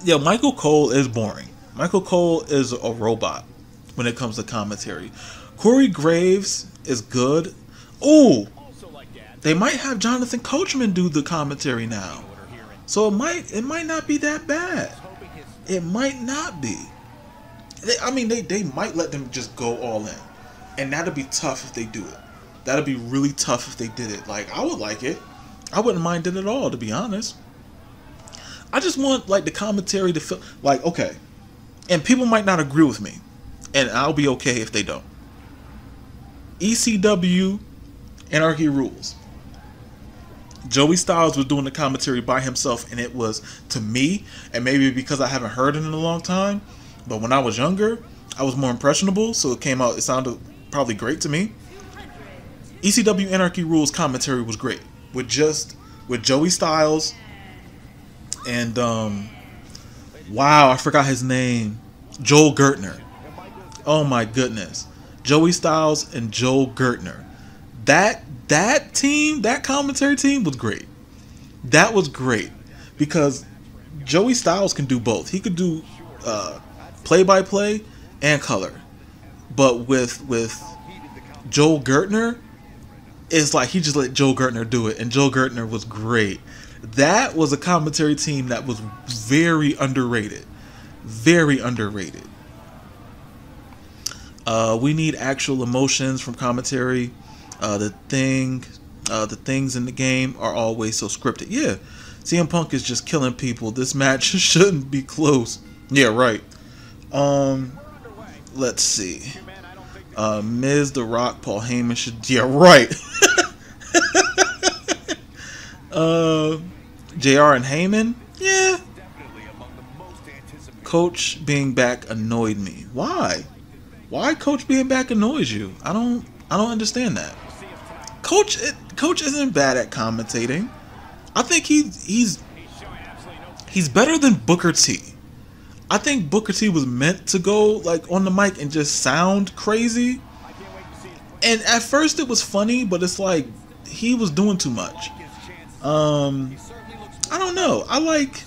Yeah, Michael Cole is boring. Michael Cole is a robot when it comes to commentary. Corey Graves is good. Oh, they might have Jonathan Coachman do the commentary now. So it might not be that bad. It might not be. They might let them just go all in. And that'd be tough if they do it. That'd be really tough if they did it. Like, I would like it. I wouldn't mind it at all, to be honest. I just want, like, the commentary to feel like, okay. And people might not agree with me. And I'll be okay if they don't. ECW Anarchy Rules. Joey Styles was doing the commentary by himself, and it was, to me, and maybe because I haven't heard it in a long time, but when I was younger, I was more impressionable, so it sounded probably great to me. ECW Anarchy Rules commentary was great. With Joey Styles and, wow, I forgot his name. Joel Gertner. Oh my goodness. Joey Styles and Joel Gertner. That team, that commentary team was great. That was great. Because Joey Styles can do both. He could do play-by-play, and color. But with Joel Gertner, it's like he just let Joel Gertner do it, and Joel Gertner was great. That was a commentary team that was very underrated. Very underrated. We need actual emotions from commentary. The things in the game are always so scripted. Yeah, CM Punk is just killing people. This match shouldn't be close. Yeah, right. Let's see. Miz, The Rock, Paul Heyman should. Yeah, right. JR and Heyman. Yeah. Coach being back annoyed me. Why? Why Coach being back annoys you? I don't understand that. Coach isn't bad at commentating. I think he's better than Booker T. I think Booker T was meant to go like on the mic and just sound crazy. And at first it was funny, but it's like he was doing too much. I don't know. I like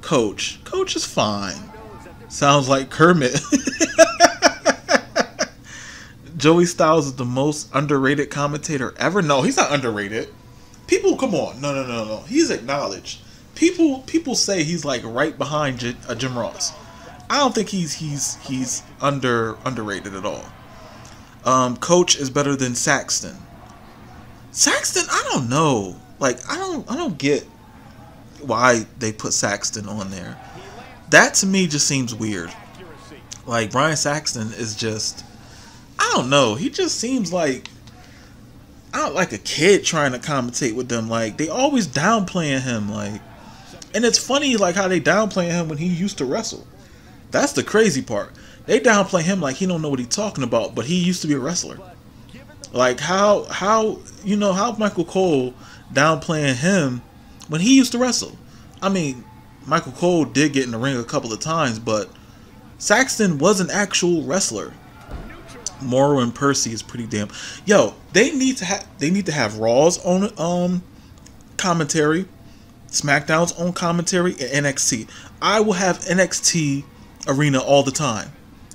Coach. Coach is fine. Sounds like Kermit. Joey Styles is the most underrated commentator ever. No, he's not underrated. People, come on. No. He's acknowledged. People say he's like right behind Jim Ross. I don't think he's underrated at all. Coach is better than Saxton. Saxton, I don't know. Like I don't get why they put Saxton on there. That to me just seems weird. Like Brian Saxton is just, I don't know. He just seems like a kid trying to commentate with them. Like they always downplaying him. Like, and it's funny like how they downplaying him when he used to wrestle. That's the crazy part. They downplay him like he don't know what he's talking about, but he used to be a wrestler. Like how Michael Cole downplaying him when he used to wrestle. I mean, Michael Cole did get in the ring a couple of times, but Saxton was an actual wrestler. Morrow and Percy is pretty damn. Yo, they need to have Raw's own commentary, SmackDown's own commentary, and NXT. I will have NXT Arena all the time.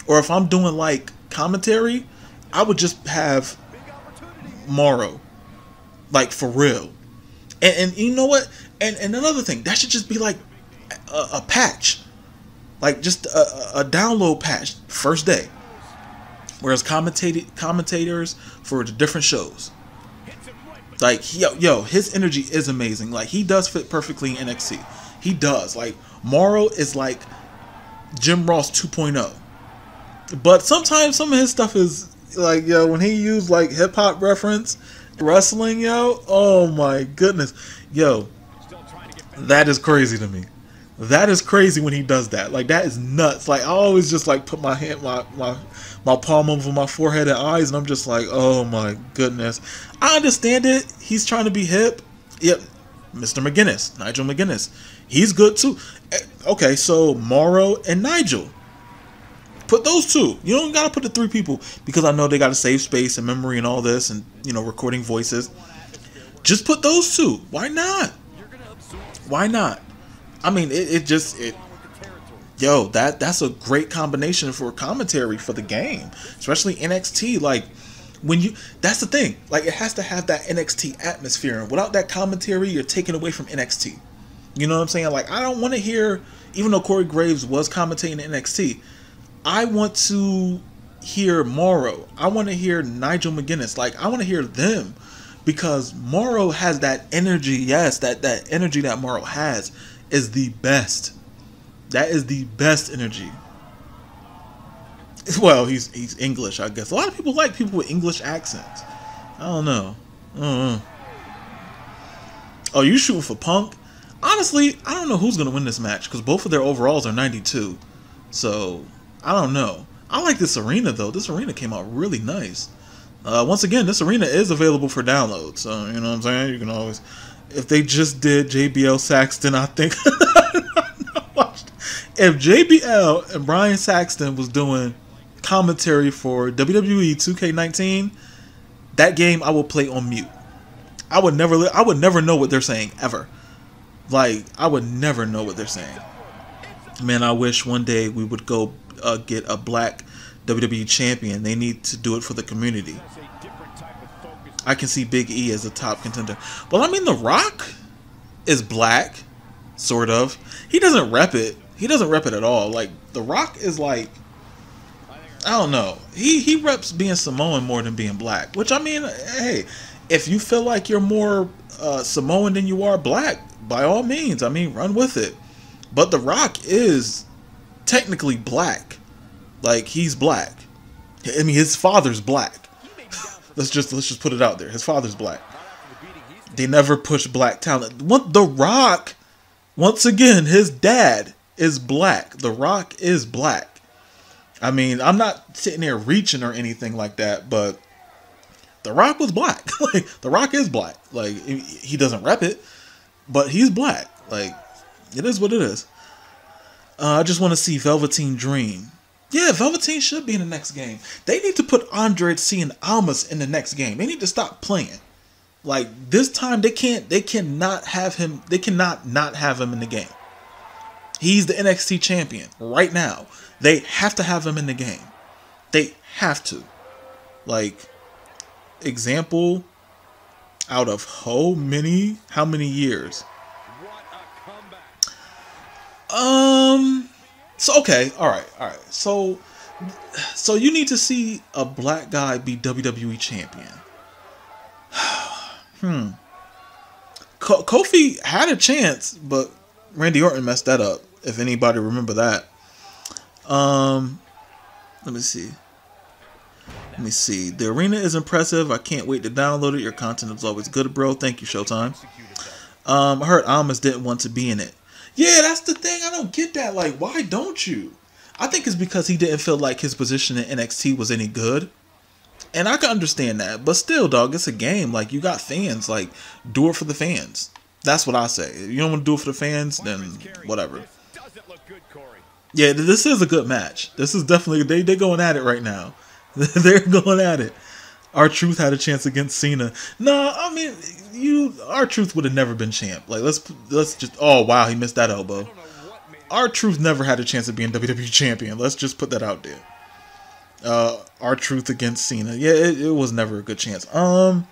Or if I'm doing like commentary, I would just have Morrow, like for real. And you know what? And another thing, that should just be like a patch, like just a download patch first day. Whereas commentators for the different shows, like yo, his energy is amazing. Like he does fit perfectly in NXT. He does. Like Morrow is like Jim Ross 2.0. But sometimes some of his stuff is like, yo, when he used like hip hop reference wrestling, yo, oh my goodness, yo, that is crazy to me. That is crazy when he does that. Like that is nuts. Like I always just like put my hand, my palm over my forehead and eyes, and I'm just like, oh my goodness. I understand it. He's trying to be hip. Yep, Mr. McGuinness, Nigel McGuinness, he's good too. Okay, so Morrow and Nigel. Put those two. You don't gotta put the three people because I know they gotta save space and memory and all this, and recording voices. Just put those two. Why not? Why not? I mean, yo, that's a great combination for commentary for the game, especially NXT. Like that's the thing. Like it has to have that NXT atmosphere, and without that commentary, you're taken away from NXT. You know what I'm saying? Like I don't want to hear, even though Corey Graves was commentating in NXT, I want to hear Morrow. I want to hear Nigel McGuinness. Like I want to hear them because Morrow has that energy. Yes, that energy that Morrow has is the best. That is the best energy. Well, he's English, I guess. A lot of people like people with English accents. I don't know. Oh, you shooting for Punk? Honestly, I don't know who's going to win this match because both of their overalls are 92. So, I don't know. I like this arena, though. This arena came out really nice. Once again, this arena is available for download. So, you know what I'm saying? You can always... If they just did JBL Saxton, I think... If JBL and Brian Saxton was doing commentary for WWE 2k18, that game I will play on mute. I would never know what they're saying ever. Like I would never know what they're saying. Man, I wish one day we would go get a black WWE champion. They need to do it for the community. I can see Big E as a top contender. Well, I mean, The Rock is black, sort of. He doesn't rep it. He doesn't rep it at all. Like, The Rock is like, I don't know. He reps being Samoan more than being black. Which, I mean, hey, if you feel like you're more Samoan than you are black, by all means, I mean, run with it. But The Rock is technically black. Like, he's black. I mean, his father's black. Let's just put it out there. His father's black. They never push black talent. The Rock, once again, his dad is black. The Rock is black. I mean, I'm not sitting there reaching or anything like that, but The Rock was black. Like, The Rock is black. Like, he doesn't rep it, but he's black. Like, it is what it is. I just want to see Velveteen Dream. Yeah, Velveteen should be in the next game. They need to put Andre C and Almas in the next game. They need to stop playing. Like, this time they cannot have him not have him in the game. He's the NXT champion right now. They have to have him in the game. They have to. Like, example, out of how many years? So okay, all right. So you need to see a black guy be WWE champion. Kofi had a chance, but Randy Orton messed that up. If anybody remember that. Let me see. The arena is impressive. I can't wait to download it. Your content is always good, bro. Thank you, Showtime. I heard Almas didn't want to be in it. Yeah, that's the thing. I don't get that. Like, why don't you? I think it's because he didn't feel like his position in NXT was any good. And I can understand that. But still, dog, it's a game. Like, you got fans. Like, do it for the fans. That's what I say. If you don't want to do it for the fans, then whatever. Yeah, this is a good match. This is definitely... They're going at it right now. They're going at it. R-Truth had a chance against Cena. No, I mean, R-Truth would have never been champ. Like, let's just... Oh, wow, he missed that elbow. R-Truth never had a chance of being WWE champion. Let's just put that out there. R-Truth against Cena. Yeah, it was never a good chance. Who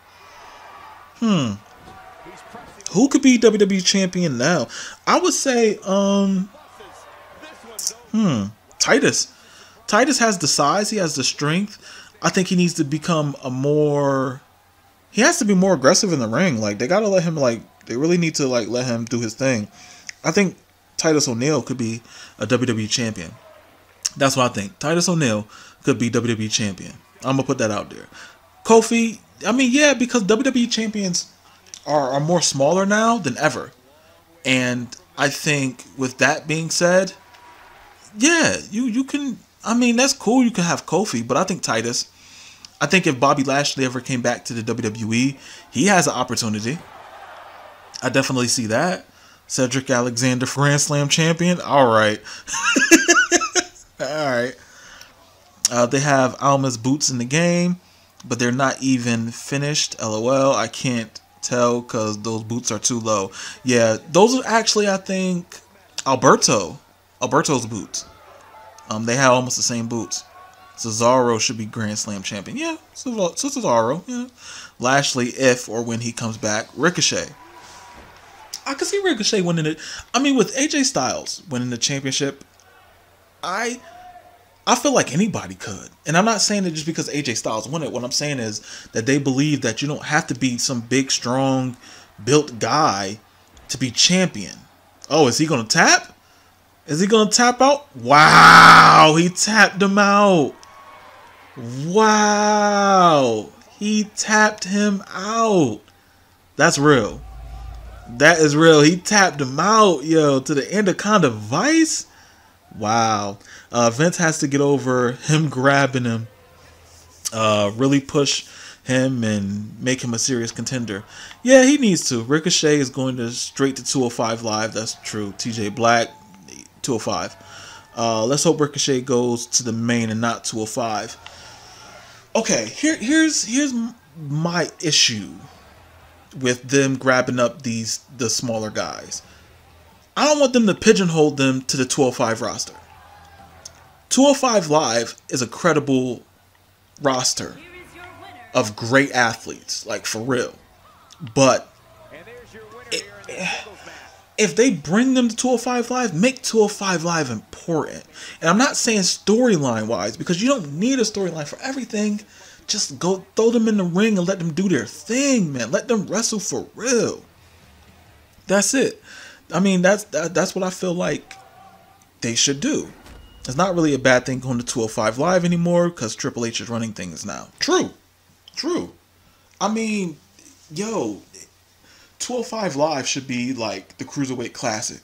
could be WWE champion now? I would say, Titus. Titus has the size. He has the strength. I think he needs to become he has to be more aggressive in the ring. Like, they gotta let him, they really need to, let him do his thing. I think Titus O'Neil could be a WWE champion. That's what I think. Titus O'Neil could be WWE champion. I'm gonna put that out there. Kofi, I mean, yeah, because WWE champions are more smaller now than ever. And I think with that being said, yeah, you can, I mean, that's cool. You can have Kofi, but I think Titus. I think if Bobby Lashley ever came back to the WWE, he has an opportunity. I definitely see that. Cedric Alexander, Grand Slam champion. All right. All right. They have Almas boots in the game, but they're not even finished. LOL. I can't tell because those boots are too low. Yeah, those are actually, I think, Alberto's boots. They have almost the same boots. Cesaro should be Grand Slam champion. Yeah, so Cesaro. Yeah. Lashley, if or when he comes back. Ricochet. I could see Ricochet winning it. I mean, with AJ Styles winning the championship, I feel like anybody could. And I'm not saying it just because AJ Styles won it. What I'm saying is that they believe that you don't have to be some big, strong, built guy to be champion. Oh, is he going to tap? Is he going to tap out? Wow, he tapped him out. Wow, he tapped him out. That's real. That is real. He tapped him out, yo, to the Anaconda Vice. Wow. Vince has to get over him grabbing him. Really push him and make him a serious contender. Yeah, he needs to. Ricochet is going to straight to 205 Live. That's true. TJ Black, 205. Let's hope Ricochet goes to the main and not 205. Okay, here's my issue with them grabbing up the smaller guys. I don't want them to pigeonhole them to the 205 roster. 205 Live is a credible roster of great athletes, like for real. But if they bring them to 205 Live, make 205 Live important. And I'm not saying storyline wise, because you don't need a storyline for everything. Just go throw them in the ring and let them do their thing, man. Let them wrestle for real. That's it. I mean, that's what I feel like they should do. It's not really a bad thing going to 205 Live anymore because Triple H is running things now. True. I mean, yo, 205 Live should be like the Cruiserweight Classic.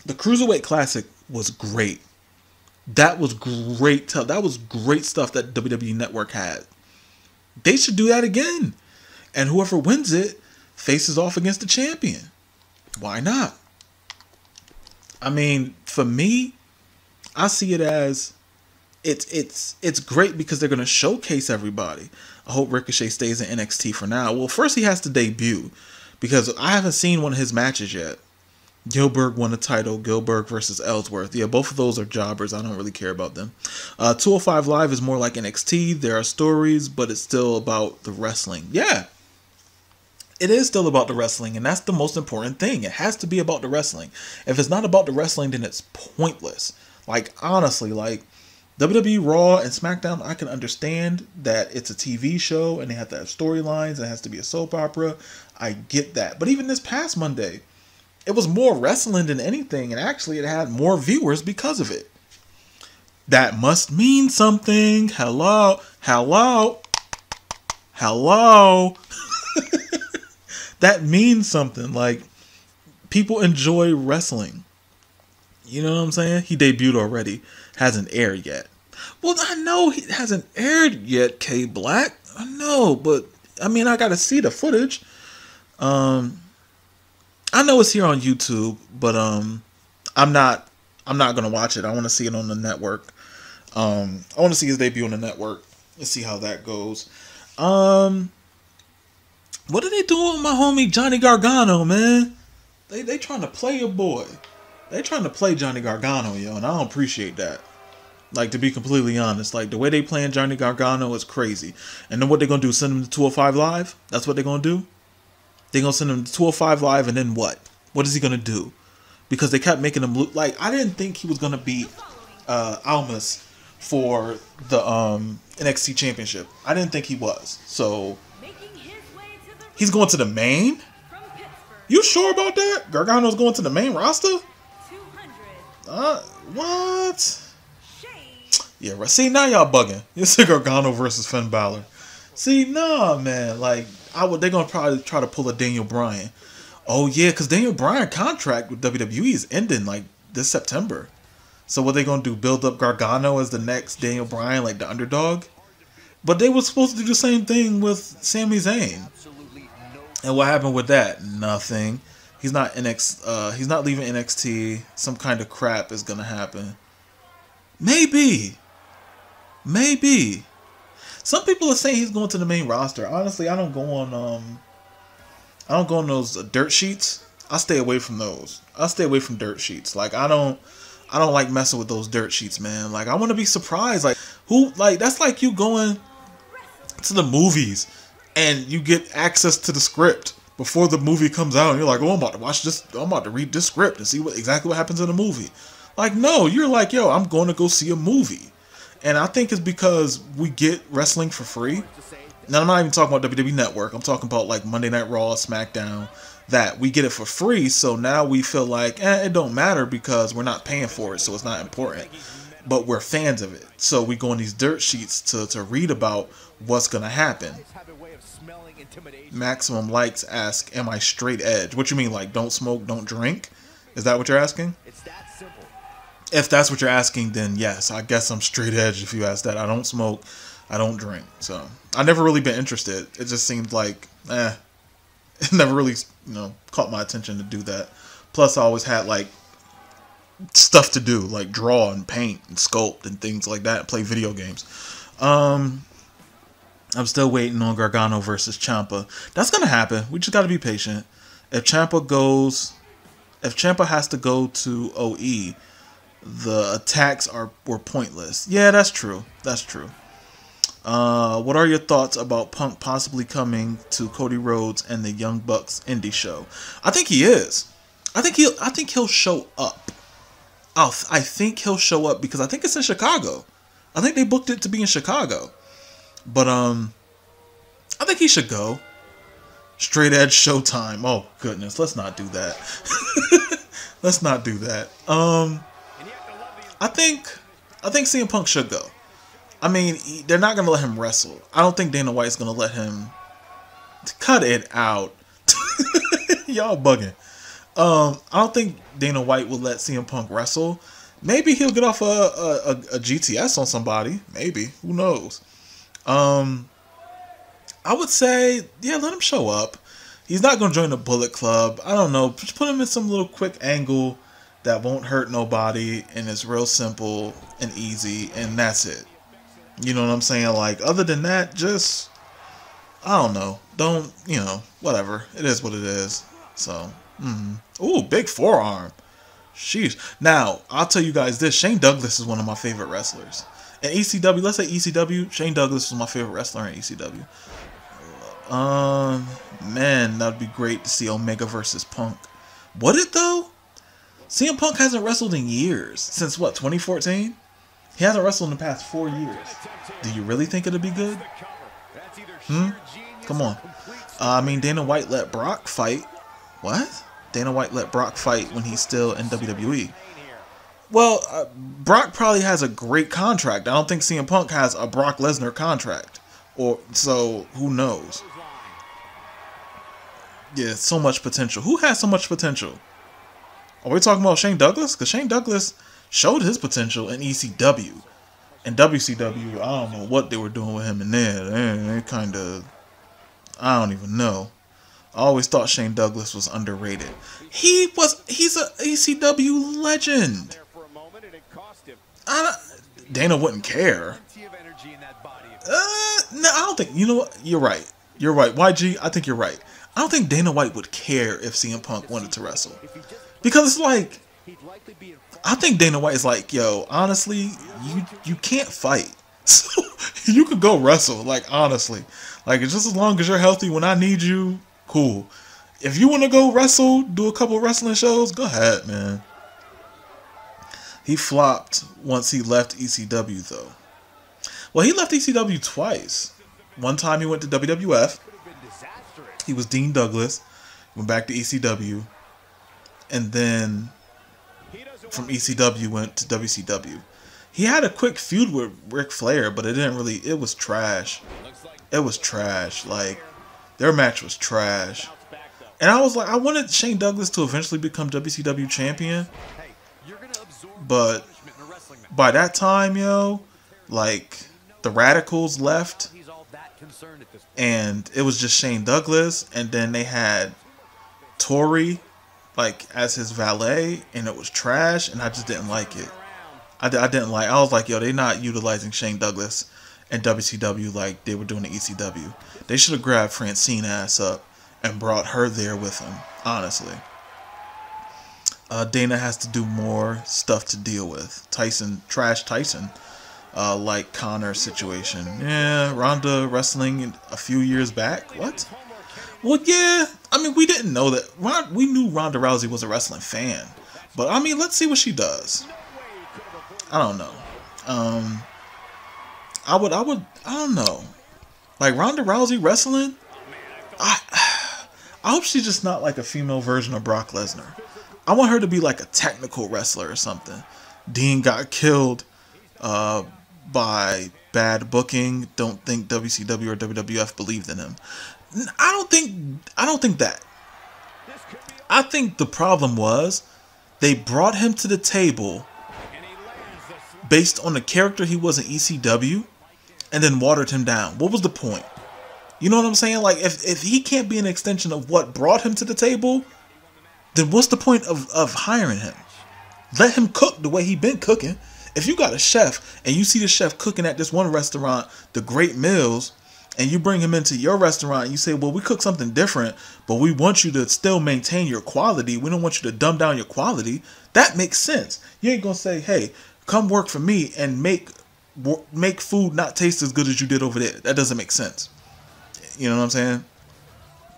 The Cruiserweight Classic was great. That was great. That was great stuff that WWE Network had. They should do that again. And whoever wins it faces off against the champion. Why not? I mean, for me, I see it as it's great because they're going to showcase everybody. I hope Ricochet stays in NXT for now. Well, first he has to debut because I haven't seen one of his matches yet. Gilbert won the title. Gilbert versus Ellsworth. Yeah, both of those are jobbers. I don't really care about them. 205 Live is more like NXT. There are stories, but it's still about the wrestling. Yeah, it is still about the wrestling, and that's the most important thing. It has to be about the wrestling. If it's not about the wrestling, then it's pointless. Like, honestly, like, WWE Raw and SmackDown, I can understand that it's a TV show, and they have to have storylines, and it has to be a soap opera. I get that. But even this past Monday, it was more wrestling than anything, and actually it had more viewers because of it. That must mean something. Hello. That means something. Like, people enjoy wrestling. You know what I'm saying? He debuted already. Hasn't aired yet. Well, I know he hasn't aired yet, K Black. I know, but I mean, I gotta see the footage. I know it's here on YouTube, but I'm not gonna watch it. I want to see it on the network. I want to see his debut on the network. Let's see how that goes. What are they doing with my homie Johnny Gargano, man? They trying to play your boy. They trying to play Johnny Gargano, yo, and I don't appreciate that. Like, to be completely honest, like, the way they playing Johnny Gargano is crazy. And then what they gonna do? Send him to 205 Live? That's what they gonna do? They gonna send him to 205 Live, and then what? What is he gonna do? Because they kept making him look like, I didn't think he was gonna beat Almas for the NXT Championship. I didn't think he was. So he's going to the main? You sure about that? Gargano's going to the main roster? What? Yeah, right. See, now y'all bugging. It's Gargano versus Finn Balor. See, nah, man. Like, they're gonna probably try to pull a Daniel Bryan. Oh yeah, because Daniel Bryan contract with WWE is ending like this September. So what they gonna do? Build up Gargano as the next Daniel Bryan, like the underdog? But they were supposed to do the same thing with Sami Zayn. And what happened with that? Nothing. He's not he's not leaving NXT. Some kind of crap is gonna happen. Maybe. Some people are saying he's going to the main roster. Honestly, I don't go on those dirt sheets. I stay away from those. I stay away from dirt sheets. Like, I don't like messing with those dirt sheets, man. Like, I want to be surprised. Like, that's like you going to the movies and you get access to the script before the movie comes out, and you're like, oh, I'm about to watch this. I'm about to read this script and see exactly what happens in the movie. Like, no, you're like, yo, I'm going to go see a movie. And I think it's because we get wrestling for free. Now, I'm not even talking about WWE Network. I'm talking about like Monday Night Raw, SmackDown, that we get it for free. So now we feel like, it don't matter because we're not paying for it. So it's not important. But we're fans of it. So we go on these dirt sheets to read about what's going to happen. Maximum Likes ask, am I straight edge? What you mean, like, don't smoke, don't drink? Is that what you're asking? If that's what you're asking, then yes, I guess I'm straight edge if you ask that. I don't smoke, I don't drink. So I've never really been interested. It just seemed like, it never really, caught my attention to do that. Plus, I always had like stuff to do, like draw and paint and sculpt and things like that, and play video games. I'm still waiting on Gargano versus Ciampa. That's gonna happen. We just gotta be patient. If Ciampa has to go to OE, the attacks were pointless. Yeah, that's true. That's true. What are your thoughts about Punk possibly coming to Cody Rhodes and the Young Bucks indie show? I think he is. I think he'll show up. I think he'll show up because I think it's in Chicago. I think they booked it to be in Chicago. But I think he should go. Straight Edge Showtime. Oh goodness, let's not do that. Let's not do that. I think CM Punk should go. I mean, they're not gonna let him wrestle. I don't think Dana White's gonna let him. Cut it out. Y'all bugging. I don't think Dana White will let CM Punk wrestle. Maybe he'll get off a GTS on somebody. Maybe. Who knows? I would say, yeah, let him show up. He's not going to join the Bullet Club. I don't know. Just put him in some little quick angle that won't hurt nobody, and it's real simple and easy, and that's it. You know what I'm saying? Like, other than that, just, I don't know. Don't, you know, whatever. It is what it is. So, Ooh, big forearm. Sheesh. Now, I'll tell you guys this. Shane Douglas is one of my favorite wrestlers. In ECW, let's say ECW, Shane Douglas was my favorite wrestler in ECW. Man, that'd be great to see Omega versus Punk. Would it though? CM Punk hasn't wrestled in years. Since what, 2014? He hasn't wrestled in the past 4 years. Do you really think it'd be good? Come on. I mean, Dana White let Brock fight. What? Dana White let Brock fight when he's still in WWE. Well, Brock probably has a great contract. I don't think CM Punk has a Brock Lesnar contract. Or so, who knows? Yeah, so much potential. Who has so much potential? Are we talking about Shane Douglas? Because Shane Douglas showed his potential in ECW. In WCW, I don't know what they were doing with him in there. They kind of, I don't even know. I always thought Shane Douglas was underrated. He's a ECW legend. Dana wouldn't care. No, I don't think. You know what? You're right. You're right. YG, I think you're right. I don't think Dana White would care if CM Punk wanted to wrestle. Because it's like, I think Dana White is like, yo, honestly, you can't fight. So you could go wrestle. Like, honestly. Like, just as long as you're healthy when I need you, cool. If you want to go wrestle, do a couple wrestling shows, go ahead, man. He flopped once he left ECW, though. Well, he left ECW twice. One time he went to WWF. He was Dean Douglas. Went back to ECW. And then from ECW went to WCW. He had a quick feud with Ric Flair, but it didn't really, it was trash. It was trash. Like, their match was trash. And I was like, I wanted Shane Douglas to eventually become WCW champion. But by that time, yo, like, the Radicals left. And it was just Shane Douglas. And then they had Tori, like, as his valet. And it was trash. And I just didn't like it. I was like, yo, they're not utilizing Shane Douglas and WCW like they were doing at ECW. They should have grabbed Francine ass up and brought her there with him, honestly. Dana has to do more stuff to deal with. Trash Tyson, like Connor's situation. Yeah, Ronda wrestling a few years back. What? Well, yeah. I mean, we didn't know that. We knew Ronda Rousey was a wrestling fan. But, I mean, let's see what she does. I don't know. I don't know. Like, Ronda Rousey wrestling? I hope she's just not like a female version of Brock Lesnar. I want her to be like a technical wrestler or something. Dean got killed by bad booking. Don't think WCW or WWF believed in him. I don't think that. I think the problem was they brought him to the table based on the character he was in ECW and then watered him down. What was the point? You know what I'm saying? Like, if he can't be an extension of what brought him to the table, then what's the point of hiring him? Let him cook the way he been cooking. If you got a chef and you see the chef cooking at this one restaurant, the Great Mills, and you bring him into your restaurant and you say, well, we cook something different, but we want you to still maintain your quality. We don't want you to dumb down your quality. That makes sense. You ain't going to say, hey, come work for me and make food not taste as good as you did over there. That doesn't make sense. You know what I'm saying?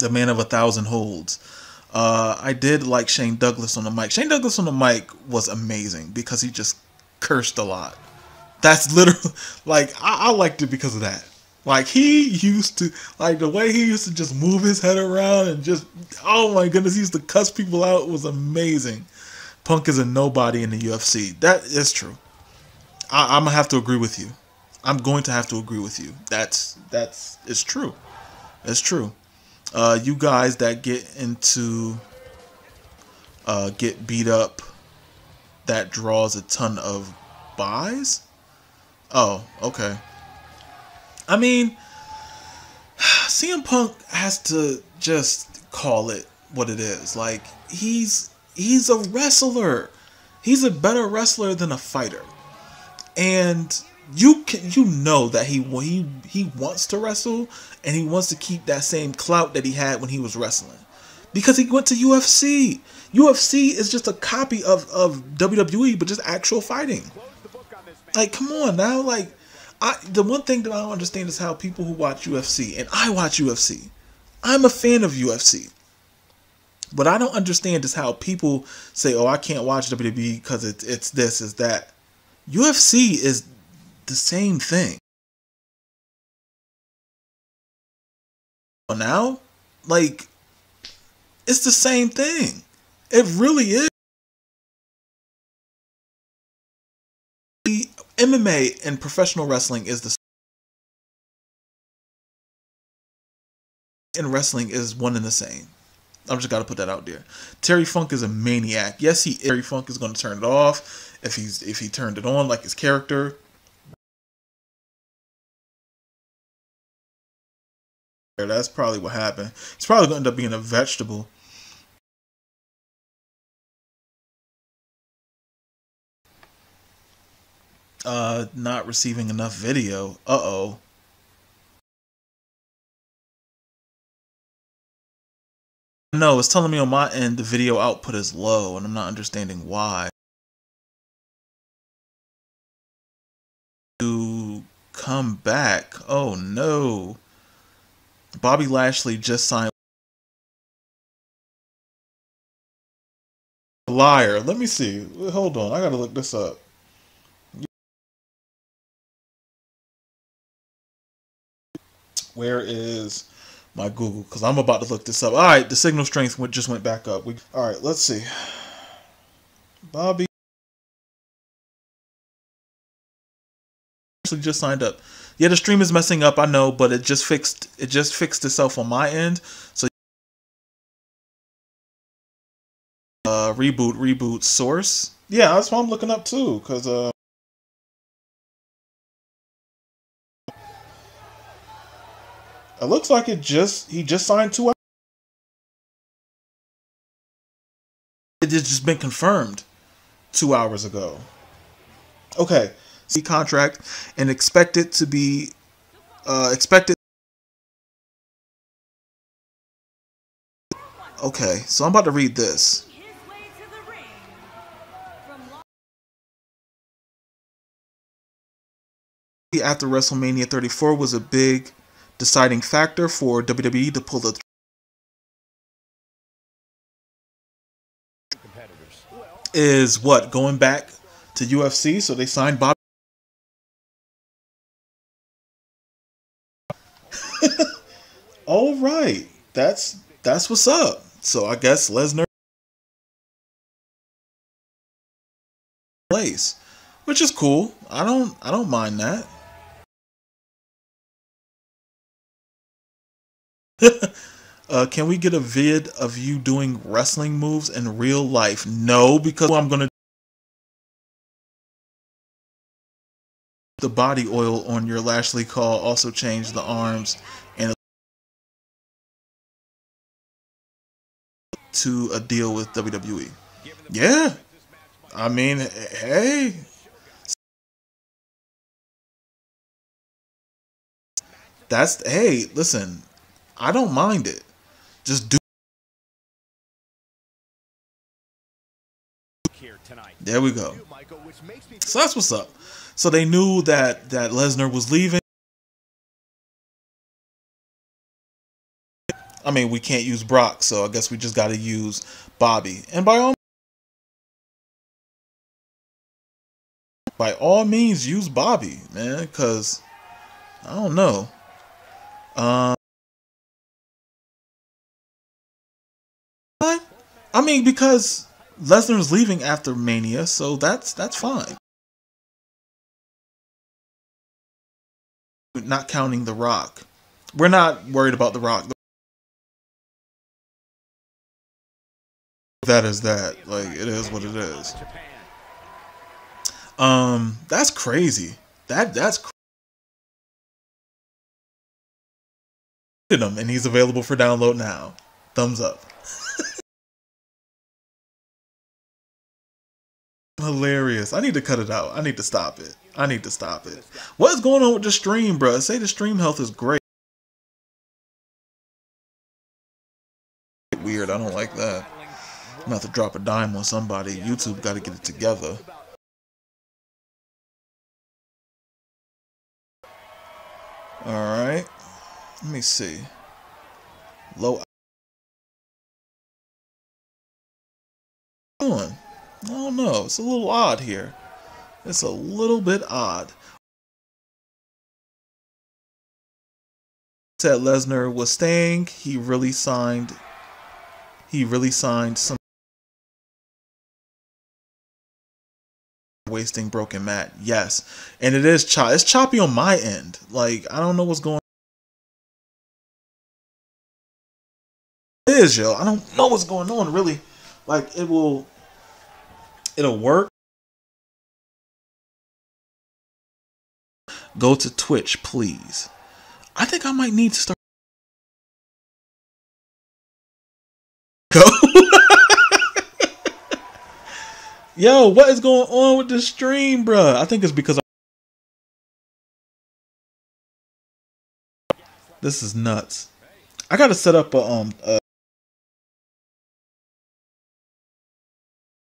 The man of 1,000 holds. I did like Shane Douglas on the mic. Shane Douglas on the mic was amazing because he just cursed a lot. That's literally, like, I liked it because of that. Like, he used to, like, the way he used to just move his head around and just, oh my goodness, he used to cuss people out was amazing. Punk is a nobody in the UFC. That is true. I'm going to have to agree with you. I'm going to have to agree with you. It's true. It's true. You guys that get beat up, that draws a ton of buys? Oh, okay. I mean, CM Punk has to just call it what it is. Like, he's a wrestler. He's a better wrestler than a fighter. And you know that he wants to wrestle, and he wants to keep that same clout that he had when he was wrestling. Because he went to UFC. UFC is just a copy of WWE, but just actual fighting. Like, come on now. Like, the one thing that I don't understand is how people who watch UFC, and I watch UFC, I'm a fan of UFC. But I don't understand is how people say, oh, I can't watch WWE because it's this, is that. UFC is the same thing. Now, like, it's the same thing. It really is. The MMA and professional wrestling is the same. And wrestling is one and the same. I'm just got to put that out there. Terry Funk is a maniac. Yes, he is. Terry Funk is going to turn it off if he turned it on like his character. That's probably what happened. He's probably going to end up being a vegetable. Not receiving enough video. Uh-oh. No, it's telling me on my end the video output is low, and I'm not understanding why. To come back. Oh no. Bobby Lashley just signed. Liar. Let me see. Hold on. I gotta look this up. Where is my Google? Because I'm about to look this up. Alright, the signal strength just went back up. Alright, let's see. Bobby just signed up. Yeah, the stream is messing up, I know, but it just fixed itself on my end. So reboot source. Yeah, that's what I'm looking up too, because it looks like he just signed 2 hours. It has just been confirmed 2 hours ago. Okay, see contract and expected to be expected. Okay, so I'm about to read this. After WrestleMania 34 was a big deciding factor for WWE to pull the is what, going back to UFC, so they signed Bobby. All right, that's what's up. So I guess Lesnar place, which is cool. I don't mind that. Can we get a vid of you doing wrestling moves in real life? No, because I'm gonna the body oil on your Lashley call also changed the arms and to a deal with WWE. Yeah, I mean, hey, Hey, listen, I don't mind it. Just do. There we go. So that's what's up. So they knew that Lesnar was leaving. I mean, we can't use Brock, so I guess we just got to use Bobby. And by all means, use Bobby, man, because I don't know. I mean, because Lesnar's leaving after Mania, so that's fine. Not counting The Rock. We're not worried about The Rock. That is that. Like, it is what it is. That's crazy. That's crazy. Him, and he's available for download now. Thumbs up. Hilarious. I need to cut it out. I need to stop it. I need to stop it. What is going on with the stream, bro? Say the stream health is great. Weird. I don't like that. I'm gonna have to drop a dime on somebody. YouTube got to get it together. Alright. Let me see. Low. I don't know. It's a little odd here. It's a little bit odd. Said Lesnar was staying. He really signed some wasting broken Matt. Yes. And it is it's choppy on my end. Like, I don't know what's going on. It is, yo. I don't know what's going on, really. Like, it'll work. Go to Twitch, please. I think I might need to start. Go. Yo, what is going on with the stream, bruh? I think it's because this is nuts. I gotta set up a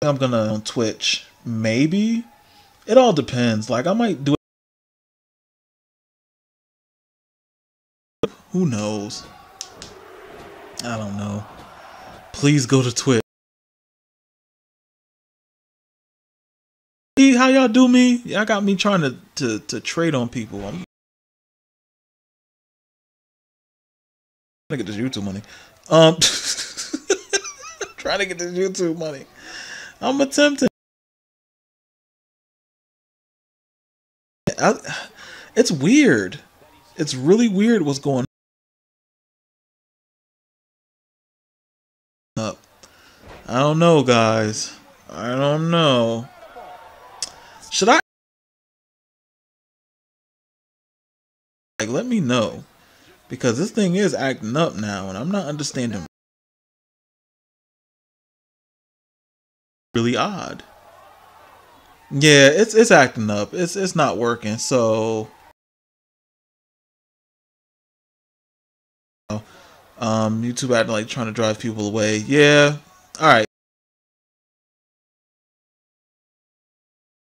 I'm gonna on Twitch. Maybe. It all depends. Like, I might do it. Who knows? I don't know. Please go to Twitch. How y'all do me? Y'all got me trying to trade on people. I'm trying to get this YouTube money. Trying to get this YouTube money. I'm attempting. It's weird. It's really weird what's going up. I don't know, guys. I don't know. Should I? Like, let me know. Because this thing is acting up now, and I'm not understanding. Really odd. Yeah, it's acting up. It's not working. So YouTube acting like trying to drive people away. Yeah. All right.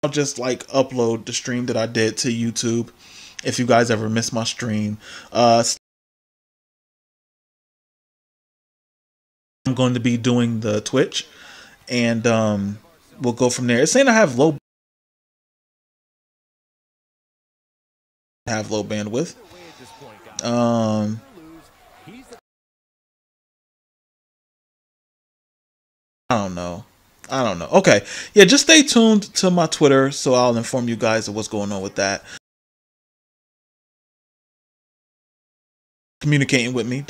I'll just like upload the stream that I did to YouTube. If you guys ever miss my stream, I'm going to be doing the Twitch, and we'll go from there. It's saying I have low bandwidth. I don't know. Okay. Yeah, just stay tuned to my Twitter, so I'll inform you guys of what's going on with that. Communicating with me.